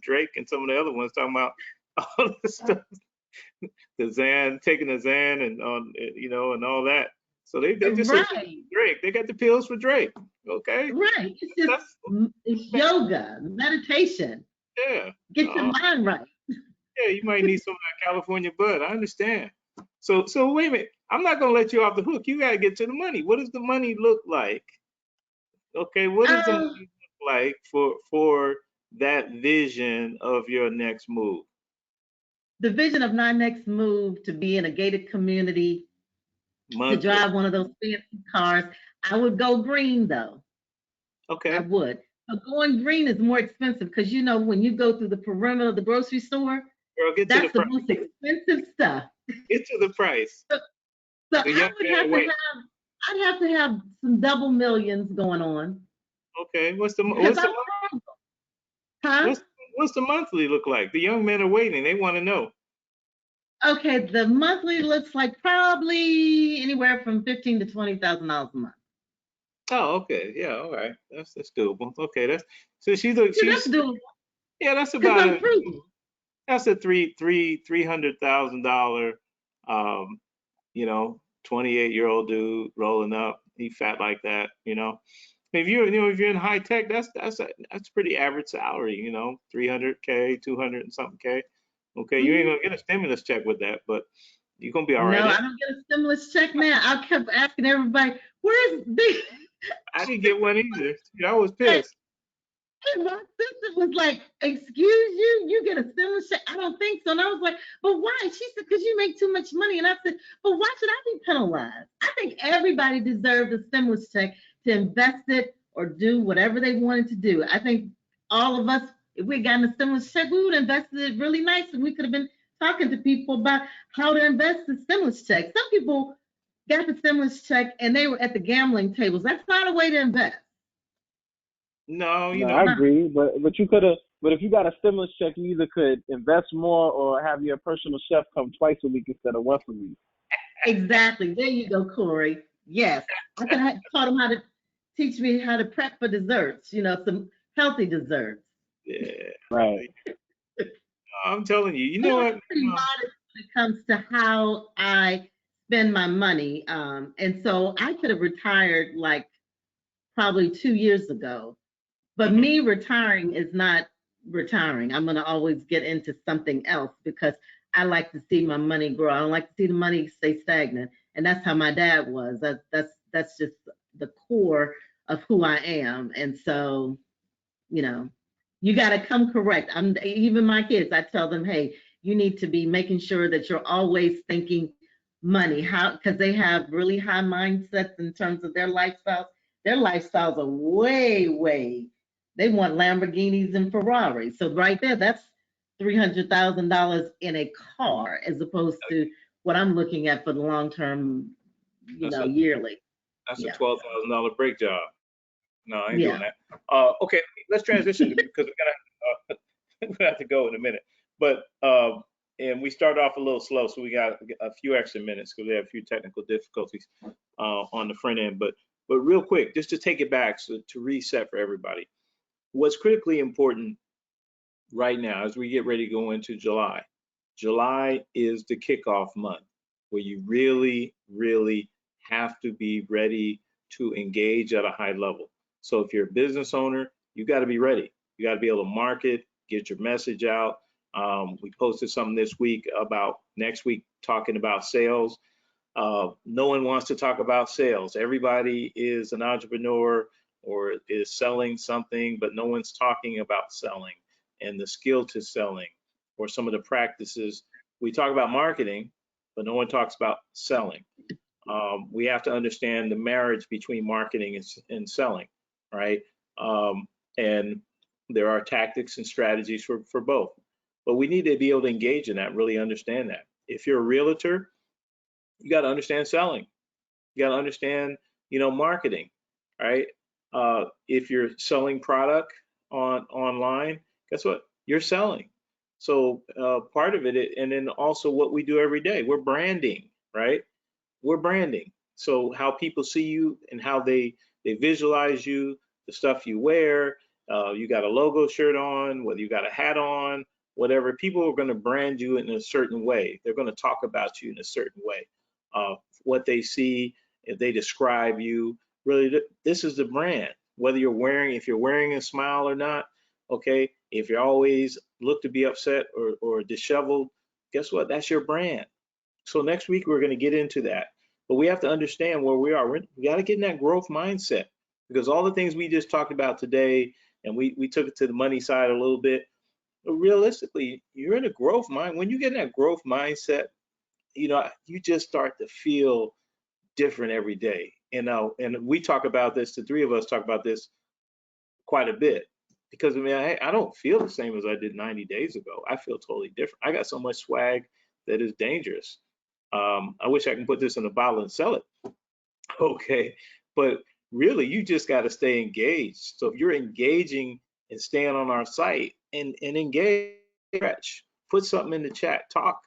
Drake and some of the other ones talking about all this stuff, the Xan, taking the Xan, and and all that. So they just Right. Drake. They got the pills for Drake. Okay. Right. It's yoga, meditation. Yeah. Get your mind right. Yeah, you might need some of that California bud. I understand. So wait a minute. I'm not gonna let you off the hook. You gotta get to the money. What does the money look like? Okay, what does the money look like for that vision of your next move? The vision of my next move to be in a gated community, Monthly. to drive one of those fancy cars. I would go green though. Okay. I would. But going green is more expensive, because when you go through the perimeter of the grocery store, Girl, get that's to the the most expensive stuff. Get to the price. So The young man wait. I'd have to have some double millions going on. Okay, what's the Huh? what's the monthly look like? The young men are waiting. They want to know. Okay, the monthly looks like probably anywhere from $15,000 to $20,000 a month. Oh, okay. Yeah, all right. That's doable. Okay, that's she's That's doable. yeah, that's 'Cause about I'm frugal. that's a $300,000 you know, 28-year-old dude rolling up. He fat like that, you know. If you're in high tech, that's pretty average salary, 300K, 200 and something K. Okay, you ain't gonna get a stimulus check with that, but you're gonna be all right. No, I don't get a stimulus check now. I kept asking everybody, where's the I didn't get one either. I was pissed. And my sister was like, excuse you, you get a stimulus check? I don't think so. And I was like, but why? She said, because you make too much money. And I said, but why should I be penalized? I think everybody deserved a stimulus check to invest it or do whatever they wanted to do. I think all of us, if we had gotten a stimulus check, we would have invested it really nice, and we could have been talking to people about how to invest the stimulus check. Some people got the stimulus check and they were at the gambling tables. That's not a way to invest. No, you No, know, I agree, but you could have. But if you got a stimulus check, you either could invest more or have your personal chef come twice a week instead of once a week. Exactly. There you go, Corey. Yes. I could have taught him how to teach me how to prep for desserts, some healthy desserts. yeah, Right. I'm telling you, you I'm know what? pretty modest when it comes to how I spend my money. And so I could have retired like probably 2 years ago. But Mhm. me retiring is not retiring. I'm going to always get into something else because I like to see my money grow. I don't like to see the money stay stagnant. And that's how my dad was. That's just the core of who I am. And so, you got to come correct. Even my kids, I tell them, hey, you need to be making sure that you're always thinking money. How? Because they have really high mindsets in terms of their lifestyles. Their lifestyles are way, way. They want Lamborghinis and Ferraris. So right there, that's $300,000 in a car, as opposed to what I'm looking at for the long term, That's a yearly. that's a Yeah, $12,000 break job. No, I ain't doing yeah. that. Okay, let's transition because we're gonna have to go in a minute. But and we started off a little slow, so we got a few extra minutes because we have a few technical difficulties on the front end. But real quick, just to take it back, so to reset for everybody, what's critically important right now as we get ready to go into July. July is the kickoff month where you really, really have to be ready to engage at a high level. So if you're a business owner, you got to be ready. You got to be able to market, get your message out. We posted something this week about next week talking about sales. No one wants to talk about sales. Everybody is an entrepreneur or is selling something, but no one's talking about selling and the skill to selling or some of the practices. We talk about marketing, but no one talks about selling. We have to understand the marriage between marketing and selling, right? And there are tactics and strategies for both, but we need to be able to engage in that, really understand that. If you're a realtor, you got to understand selling. You got to understand, marketing, right? If you're selling product online, guess what? You're selling. So part of it, and then also what we do every day, we're branding, right? We're branding. So how people see you and how they visualize you, the stuff you wear, you got a logo shirt on, whether you got a hat on, whatever, people are going to brand you in a certain way. They're going to talk about you in a certain way. What they see, if they describe you, really, this is the brand. Whether if you're wearing a smile or not, okay, if you always look to be upset or disheveled, guess what? That's your brand. So next week we're going to get into that, but we have to understand where we are. We got to get in that growth mindset because all the things we just talked about today, and we took it to the money side a little bit. But realistically, you're in a growth mind. When you get in that growth mindset, you just start to feel different every day. And we talk about this. The three of us talk about this quite a bit because I don't feel the same as I did 90 days ago. I feel totally different. I got so much swag that is dangerous. I wish I can put this in a bottle and sell it. Okay. But really, you just got to stay engaged. So if you're engaging and staying on our site and engage, put something in the chat, talk,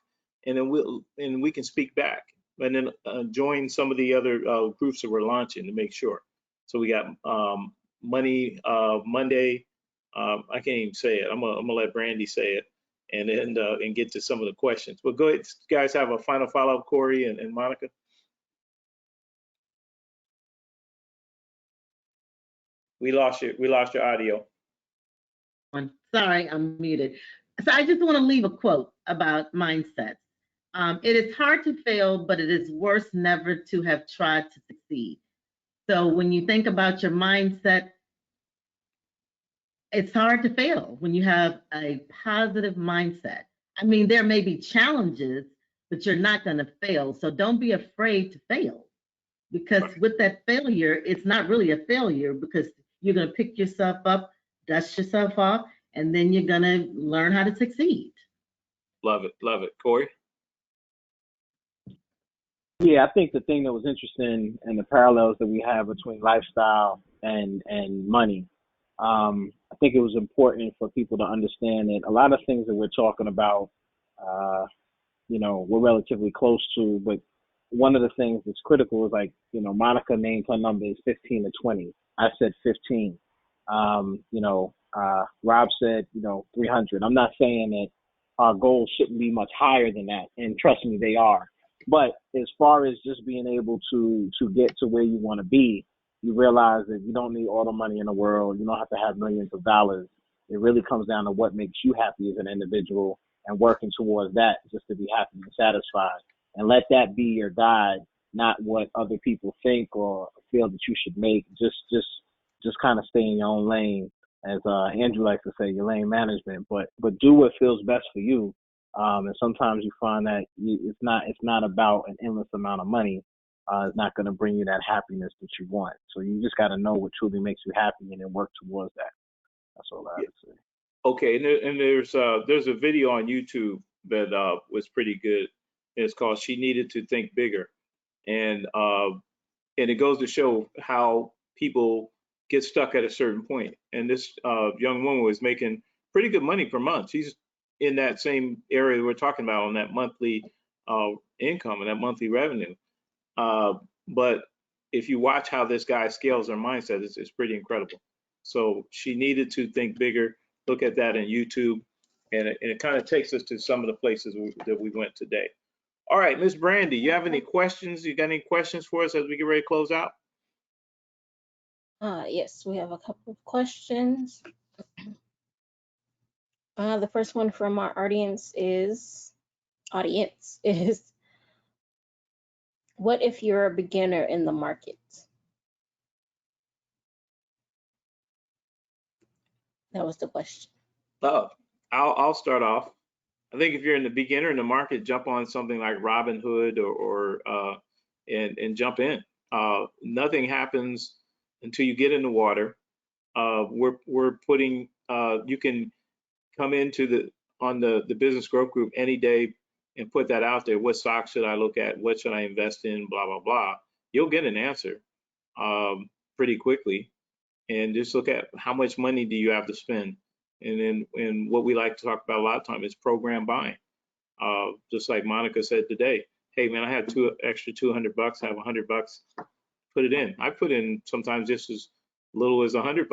and then we can speak back. And then join some of the other groups that we're launching to make sure. So we got Money Monday. I can't even say it. I'm gonna let Brandy say it, and then and get to some of the questions. But go ahead, guys. Have a final follow-up, Corey and Monica. We lost your audio. Sorry, I'm muted. So I just want to leave a quote about mindsets. It is hard to fail, but it is worse never to have tried to succeed. So when you think about your mindset, it's hard to fail when you have a positive mindset. I mean, there may be challenges, but you're not going to fail. So don't be afraid to fail, because with that failure, it's not really a failure, because you're going to pick yourself up, dust yourself off, and then you're going to learn how to succeed. Love it. Love it. Corey? Yeah, I think the thing that was interesting and the parallels that we have between lifestyle and money, I think it was important for people to understand that a lot of things that we're talking about, we're relatively close to, but one of the things that's critical is, like, Monica named her number is 15 to 20. I said 15. Rob said, 300. I'm not saying that our goals shouldn't be much higher than that, and trust me, they are. But as far as just being able to get to where you want to be, you realize that you don't need all the money in the world. You don't have to have millions of dollars. It really comes down to what makes you happy as an individual, and working towards that just to be happy and satisfied. And let that be your guide, not what other people think or feel that you should make. Just kind of stay in your own lane, as Andrew likes to say, your lane management. But do what feels best for you. And sometimes you find that it's not about an endless amount of money. It's not going to bring you that happiness that you want. So you just got to know what truly makes you happy and then work towards that. That's all I have to say. Okay, and there's a video on YouTube that was pretty good. It's called "She Needed to Think Bigger," and it goes to show how people get stuck at a certain point. And this young woman was making pretty good money per month. She's in that same area we're talking about, on that monthly income and that monthly revenue. But if you watch how this guy scales her mindset, it's pretty incredible. So she needed to think bigger. Look at that in YouTube, and it kind of takes us to some of the places that we went today. All right, Miss Brandy, you have any questions? You got any questions for us as we get ready to close out? Yes, we have a couple of questions. The first one from our audience is, what if you're a beginner in the market? That was the question. I'll start off. I think if you're in the beginner in the market, jump on something like Robinhood and jump in. Nothing happens until you get in the water. We're putting, you can come into the business growth group any day and put that out there. What stocks should I look at? What should I invest in? Blah, blah, blah. You'll get an answer pretty quickly. And just look at how much money do you have to spend. And what we like to talk about a lot of time is program buying. Just like Monica said today, hey man, I have extra $200. I have $100. Put it in. I put in sometimes just as little as $100,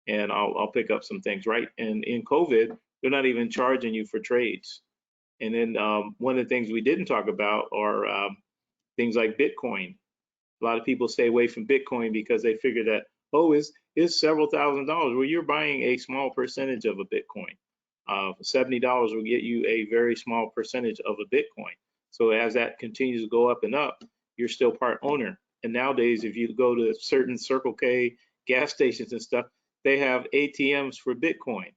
and I'll pick up some things, right? And in COVID, they're not even charging you for trades. And then one of the things we didn't talk about are things like Bitcoin. A lot of people stay away from Bitcoin because they figure that, oh, it's several $1,000s. Well, you're buying a small percentage of a Bitcoin. $70 will get you a very small percentage of a Bitcoin. So as that continues to go up and up, you're still part owner. And nowadays, if you go to certain Circle K gas stations and stuff, they have ATMs for Bitcoin.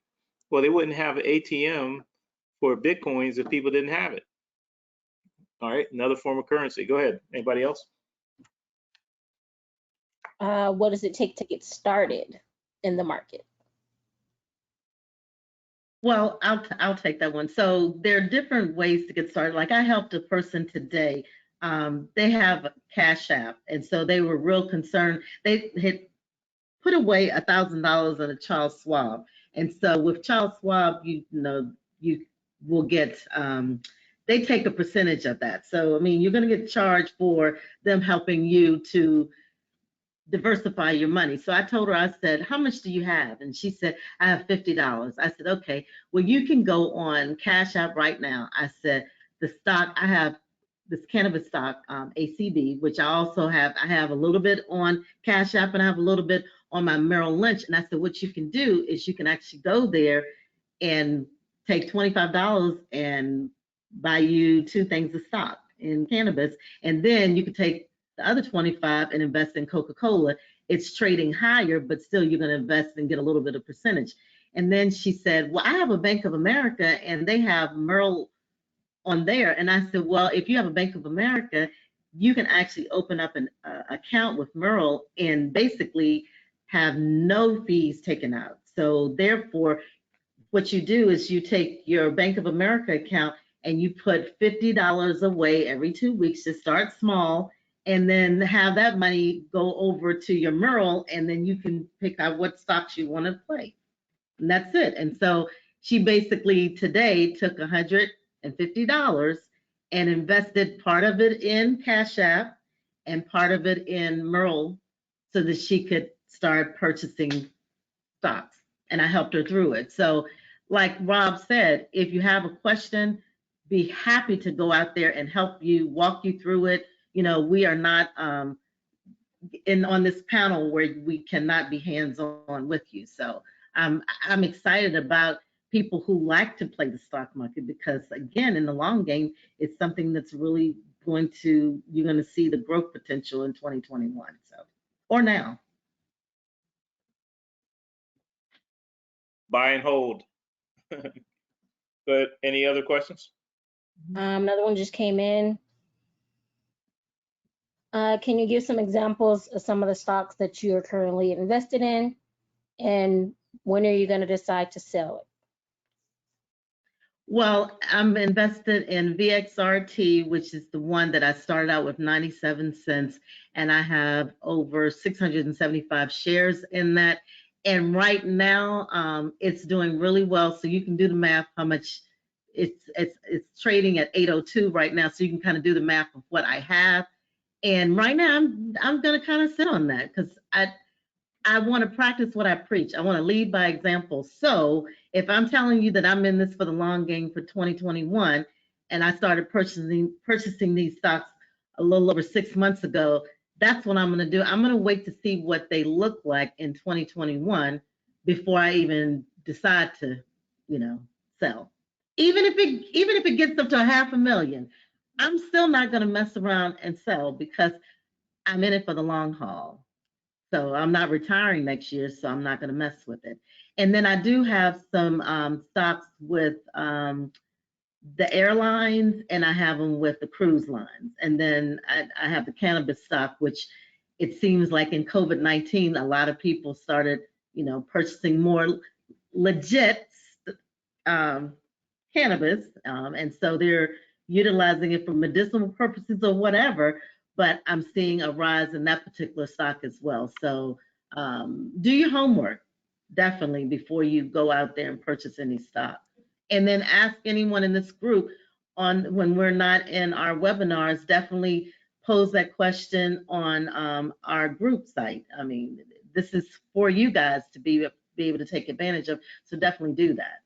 Well, they wouldn't have an ATM for Bitcoins if people didn't have it. All right, another form of currency. Go ahead. Anybody else? What does it take to get started in the market? Well, I'll take that one. So there are different ways to get started. Like, I helped a person today. They have a Cash App, and so they were real concerned. They had put away $1,000 in a Charles Schwab, and so with Charles Schwab, you will get. They take a percentage of that. So I mean, you're going to get charged for them helping you to diversify your money. So I told her, I said, how much do you have? And she said, I have $50. I said, okay, well, you can go on Cash App right now. I said, the stock, I have this cannabis stock, ACB, which I also have. I have a little bit on Cash App and I have a little bit on my Merrill Lynch. And I said, what you can do is you can actually go there and take $25 and buy you 2 things of stock in cannabis. And then you can take the other 25 and invest in Coca-Cola, it's trading higher, but still you're going to invest and get a little bit of percentage. And then she said, well, I have a Bank of America and they have Merle on there. And I said, well, if you have a Bank of America, you can actually open up an account with Merle and basically have no fees taken out. So therefore, what you do is you take your Bank of America account and you put $50 away every 2 weeks to start small, and then have that money go over to your Merle, and then you can pick out what stocks you want to play. And that's it. And so she basically today took $150 and invested part of it in Cash App and part of it in Merle so that she could start purchasing stocks. And I helped her through it. So like Rob said, if you have a question, be happy to go out there and help you, walk you through it. You know, we are not on this panel where we cannot be hands-on with you. So I'm excited about people who like to play the stock market, because again, in the long game, it's something that's really you're going to see the growth potential in 2021. So, or now. Buy and hold. But any other questions? Another one just came in. Can you give some examples of some of the stocks that you're currently invested in, and when are you going to decide to sell it? Well, I'm invested in VXRT, which is the one that I started out with 97 cents, and I have over 675 shares in that. And right now, it's doing really well. So you can do the math, how much it's trading at 802 right now. So you can kind of do the math of what I have. And right now, I'm going to kind of sit on that, because I want to practice what I preach. I want to lead by example. So if I'm telling you that I'm in this for the long game for 2021, and I started purchasing these stocks a little over 6 months ago, that's what I'm going to do. I'm going to wait to see what they look like in 2021 before I even decide to, sell. Even if it gets up to $500,000, I'm still not going to mess around and sell, because I'm in it for the long haul. So I'm not retiring next year, so I'm not going to mess with it. And then I do have some stocks with the airlines, and I have them with the cruise lines. And then I have the cannabis stock, which it seems like in COVID-19, a lot of people started, purchasing more legit cannabis. And so they're utilizing it for medicinal purposes or whatever. But I'm seeing a rise in that particular stock as well. So do your homework, definitely, before you go out there and purchase any stock. And then ask anyone in this group when we're not in our webinars, definitely pose that question on our group site. I mean, this is for you guys to be able to take advantage of. So definitely do that.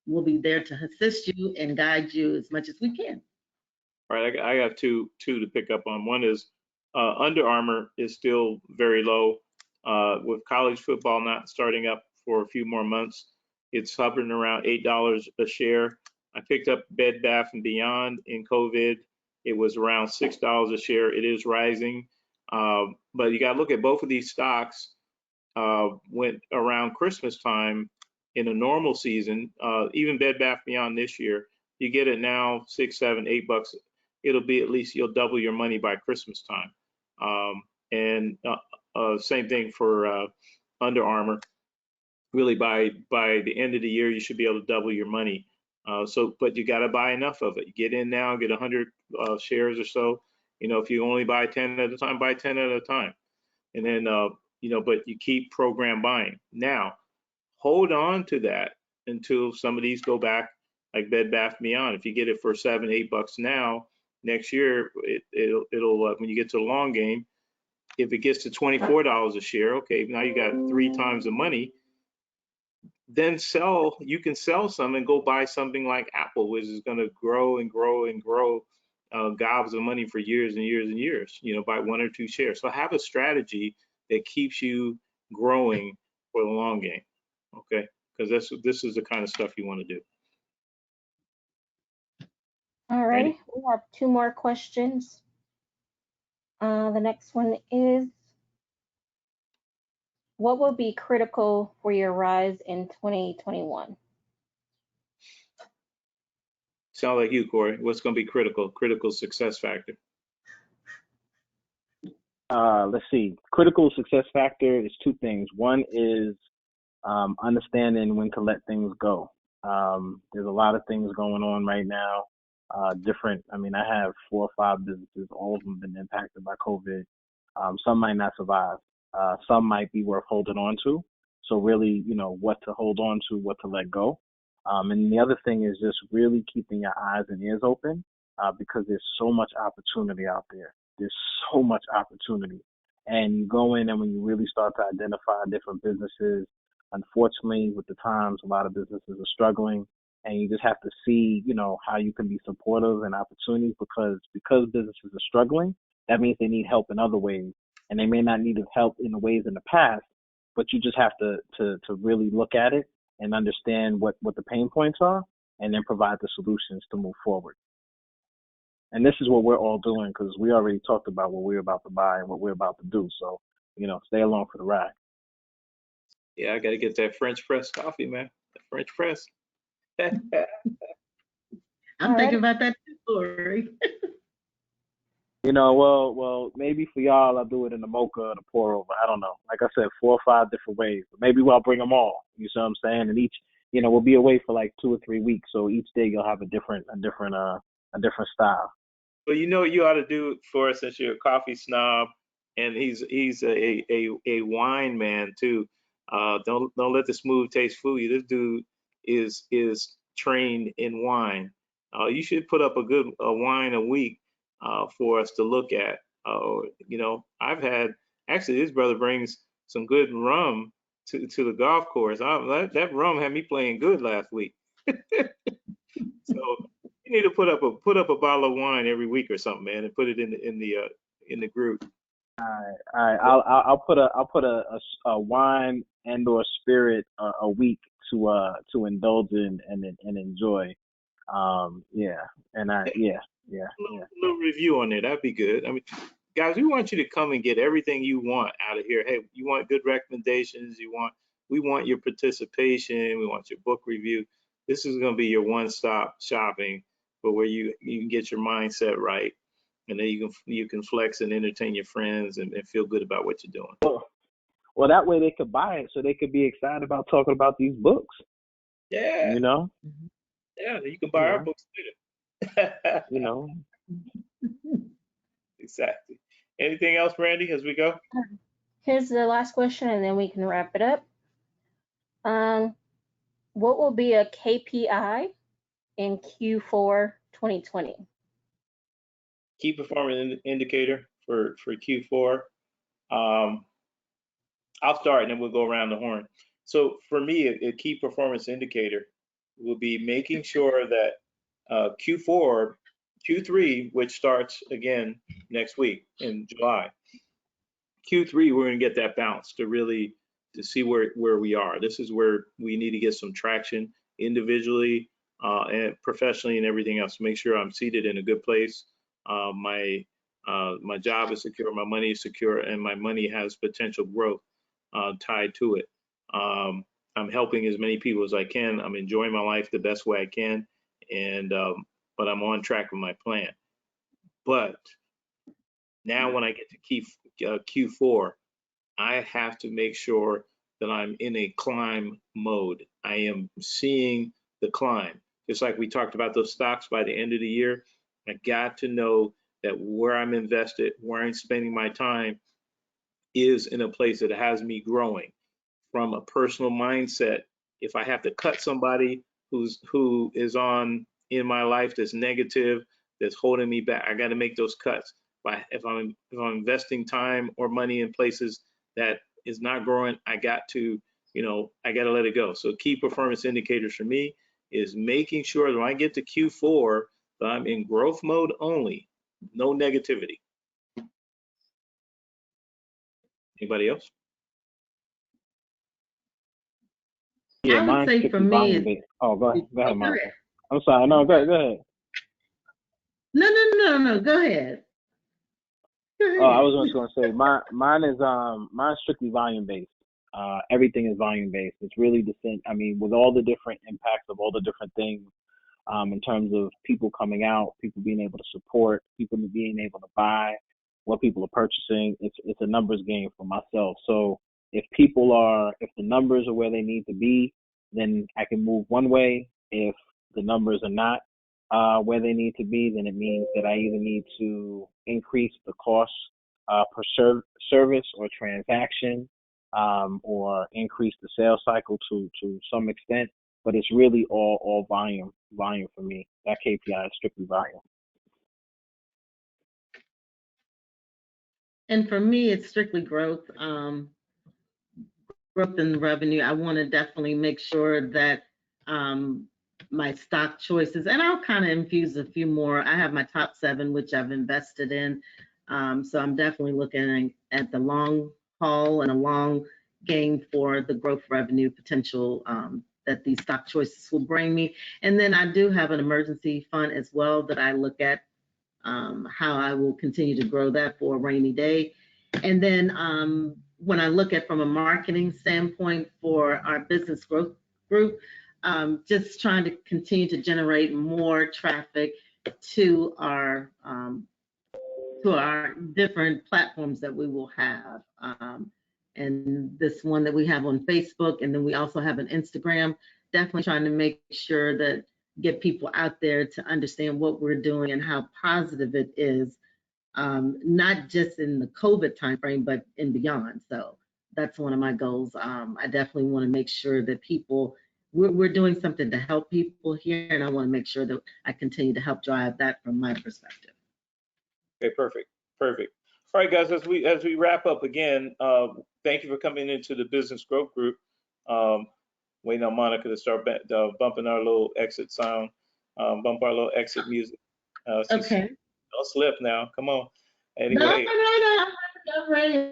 We'll be there to assist you and guide you as much as we can. All right, I got two to pick up on. One is Under Armour is still very low. With college football not starting up for a few more months, it's hovering around $8 a share. I picked up Bed Bath & Beyond in COVID. It was around $6 a share. It is rising. But you got to look at both of these stocks. Went around Christmas time in a normal season, even Bed Bath & Beyond this year, you get it now $6, $7, $8. It'll be at least you'll double your money by Christmas time. And same thing for Under Armour. Really, by the end of the year, you should be able to double your money. But you got to buy enough of it. You get in now, get 100 shares or so. If you only buy 10 at a time, buy 10 at a time. And then, but you keep program buying. Now, hold on to that until some of these go back, like Bed Bath & Beyond. If you get it for $7, $8 now, next year, it'll when you get to the long game, if it gets to $24 a share, okay, now you got 3 times the money. Then you can sell some and go buy something like Apple, which is going to grow and grow and grow, gobs of money for years and years and years, buy 1 or 2 shares. So have a strategy that keeps you growing for the long game, okay? Because this is the kind of stuff you want to do. All right, we have 2 more questions. The next one is, What will be critical for your rise in 2021? Sound like you, Corey. What's going to be critical? Critical success factor. Let's see. Critical success factor is two things. One is understanding when to let things go. There's a lot of things going on right now. I mean, I have 4 or 5 businesses. All of them have been impacted by COVID. Some might not survive. Some might be worth holding on to. So really, what to hold on to, what to let go. And the other thing is just really keeping your eyes and ears open because there's so much opportunity out there. There's so much opportunity. And you go in and when you really start to identify different businesses, unfortunately, with the times, a lot of businesses are struggling. And you just have to see, how you can be supportive and opportunities because businesses are struggling, that means they need help in other ways. And they may not need help in the ways in the past, but you just have to really look at it and understand what the pain points are and then provide the solutions to move forward. And this is what we're all doing because we already talked about what we're about to buy and what we're about to do. So, stay along for the ride. Yeah, I got to get that French press coffee, man. The French press. I'm thinking about that too, Corey. Well, maybe for y'all, I'll do it in the mocha or the pour over. I don't know. Like I said, 4 or 5 different ways. But maybe I'll bring them all. You see what I'm saying? And each, we'll be away for like 2 or 3 weeks. So each day you'll have a different style. Well, you ought to do for us since you're a coffee snob, and he's a wine man too. Don't let the smooth taste fool you. This dude is trained in wine. You should put up a wine a week for us to look at. I've had actually his brother brings some good rum to the golf course. That rum had me playing good last week. So you need to put up a bottle of wine every week or something, man, and put it in the group. All right. I'll put a wine and or spirit a week to indulge in and enjoy. Yeah. And yeah. A little review on there. That'd be good. I mean, guys, we want you to come and get everything you want out of here. Hey, you want good recommendations? We want your participation. We want your book review. This is going to be your one-stop shopping, but where you can get your mindset right, and then you can flex and entertain your friends and feel good about what you're doing. Well, that way they could buy it, so they could be excited about talking about these books. Yeah. Yeah, you can buy our books later. Exactly. Anything else, Brandy, as we go? Here's the last question, and then we can wrap it up. What will be a KPI in Q4 2020? Key performance indicator for Q4. I'll start and then we'll go around the horn. So for me, a key performance indicator will be making sure that Q3, which starts again next week in July, Q3, we're going to get that bounce to see where we are. This is where we need to get some traction individually and professionally and everything else. Make sure I'm seated in a good place. My job is secure, my money is secure, and my money has potential growth tied to it. I'm helping as many people as I can. I'm enjoying my life the best way I can, and but I'm on track with my plan. But now when I get to Q4, I have to make sure that I'm in a climb mode. I am seeing the climb. Just like we talked about those stocks by the end of the year, I got to know that where I'm invested, where I'm spending my time is in a place that has me growing from a personal mindset. If I have to cut somebody who is in my life that's negative, that's holding me back, I got to make those cuts. If I'm investing time or money in places that is not growing, I got to let it go. So key performance indicators for me is making sure that when I get to Q4 that I'm in growth mode only, no negativity. Anybody else? Yeah, I would say for me, oh, go ahead, Martha. I'm sorry. No, go ahead. No. Go ahead. Oh, I was just gonna say mine's strictly volume based. everything is volume based. It's really I mean, with all the different impacts of all the different things, in terms of people coming out, people being able to support, people being able to buy, what people are purchasing, it's a numbers game for myself. So if the numbers are where they need to be, then I can move one way. If the numbers are not where they need to be, then it means that I either need to increase the cost per service or transaction, or increase the sales cycle to some extent. But it's really all volume for me. That KPI is strictly volume. And for me, it's strictly growth. Growth in revenue. I want to definitely make sure that my stock choices, and I'll kind of infuse a few more. I have my top 7, which I've invested in. So I'm definitely looking at the long haul and a long game for the growth revenue potential that these stock choices will bring me. And then I do have an emergency fund as well that I look at how I will continue to grow that for a rainy day. And then when I look at from a marketing standpoint for our business growth group, just trying to continue to generate more traffic to our different platforms that we will have. And this one that we have on Facebook, and then we also have an Instagram, definitely trying to make sure that get people out there to understand what we're doing and how positive it is, not just in the COVID timeframe, but in beyond. So that's one of my goals. I definitely want to make sure that we're doing something to help people here, and I want to make sure that I continue to help drive that from my perspective. Okay, perfect. All right, guys, as we wrap up again, thank you for coming into the Business Growth Group. Waiting on Monica to start bumping our little exit sound, bump our little exit music. Okay. Don't slip now. Come on. Anyway. No,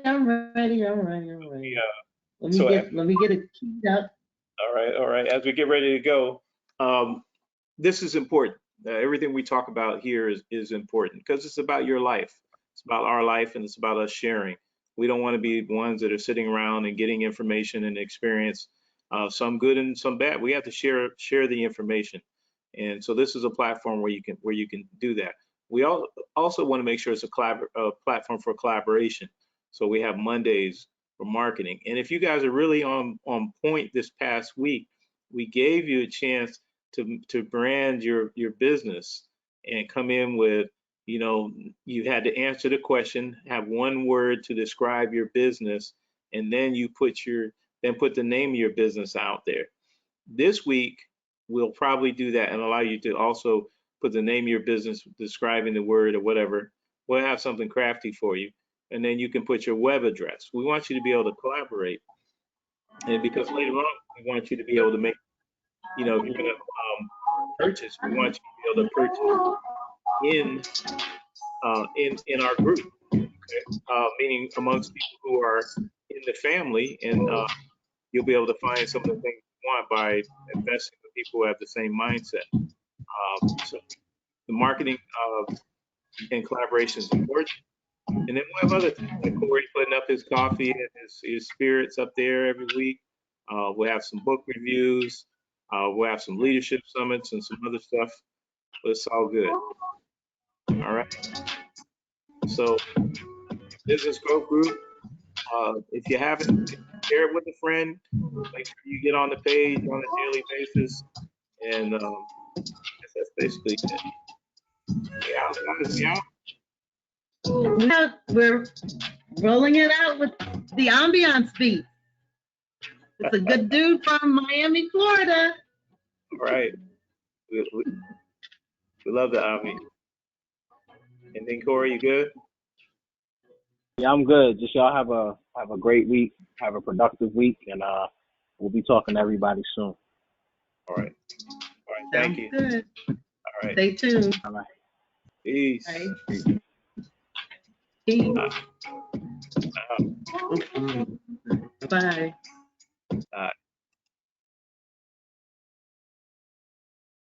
I'm ready. Yeah. Let me get it keyed up. All right. As we get ready to go, this is important. Everything we talk about here is important because it's about your life. It's about our life, and it's about us sharing. We don't want to be ones that are sitting around and getting information and experience, some good and some bad. We have to share the information, and so this is a platform where you can do that. We also want to make sure it's a platform for collaboration. So we have Mondays for marketing, and if you guys are really on point this past week, we gave you a chance to brand your business and come in with, you had to answer the question, have one word to describe your business, and then you put the name of your business out there. This week, we'll probably do that and allow you to also put the name of your business describing the word or whatever. We'll have something crafty for you, and then you can put your web address. We want you to be able to collaborate, and because later on, we want you to be able to make, if you're going to purchase, we want you to be able to purchase in our group, okay? Meaning amongst people who are in the family, and you'll be able to find some of the things you want by investing with people who have the same mindset. So the marketing and collaboration is important. And then we'll have other things, like Corey putting up his coffee and his spirits up there every week. We'll have some book reviews. We'll have some leadership summits and some other stuff. But it's all good. All right. So, Business Growth Group. If you haven't, share it with a friend. Make sure you get on the page on a daily basis. And I guess that's basically it. Yeah. We're rolling it out with the ambiance beat. It's a good dude from Miami, Florida. All right. We love the ambiance. And then Corey, you good? Yeah, I'm good. Just y'all have a great week. Have a productive week, and we'll be talking to everybody soon. All right. Thank you. Good. All right. Stay tuned. All right. Peace. Peace. Bye. Bye. All right.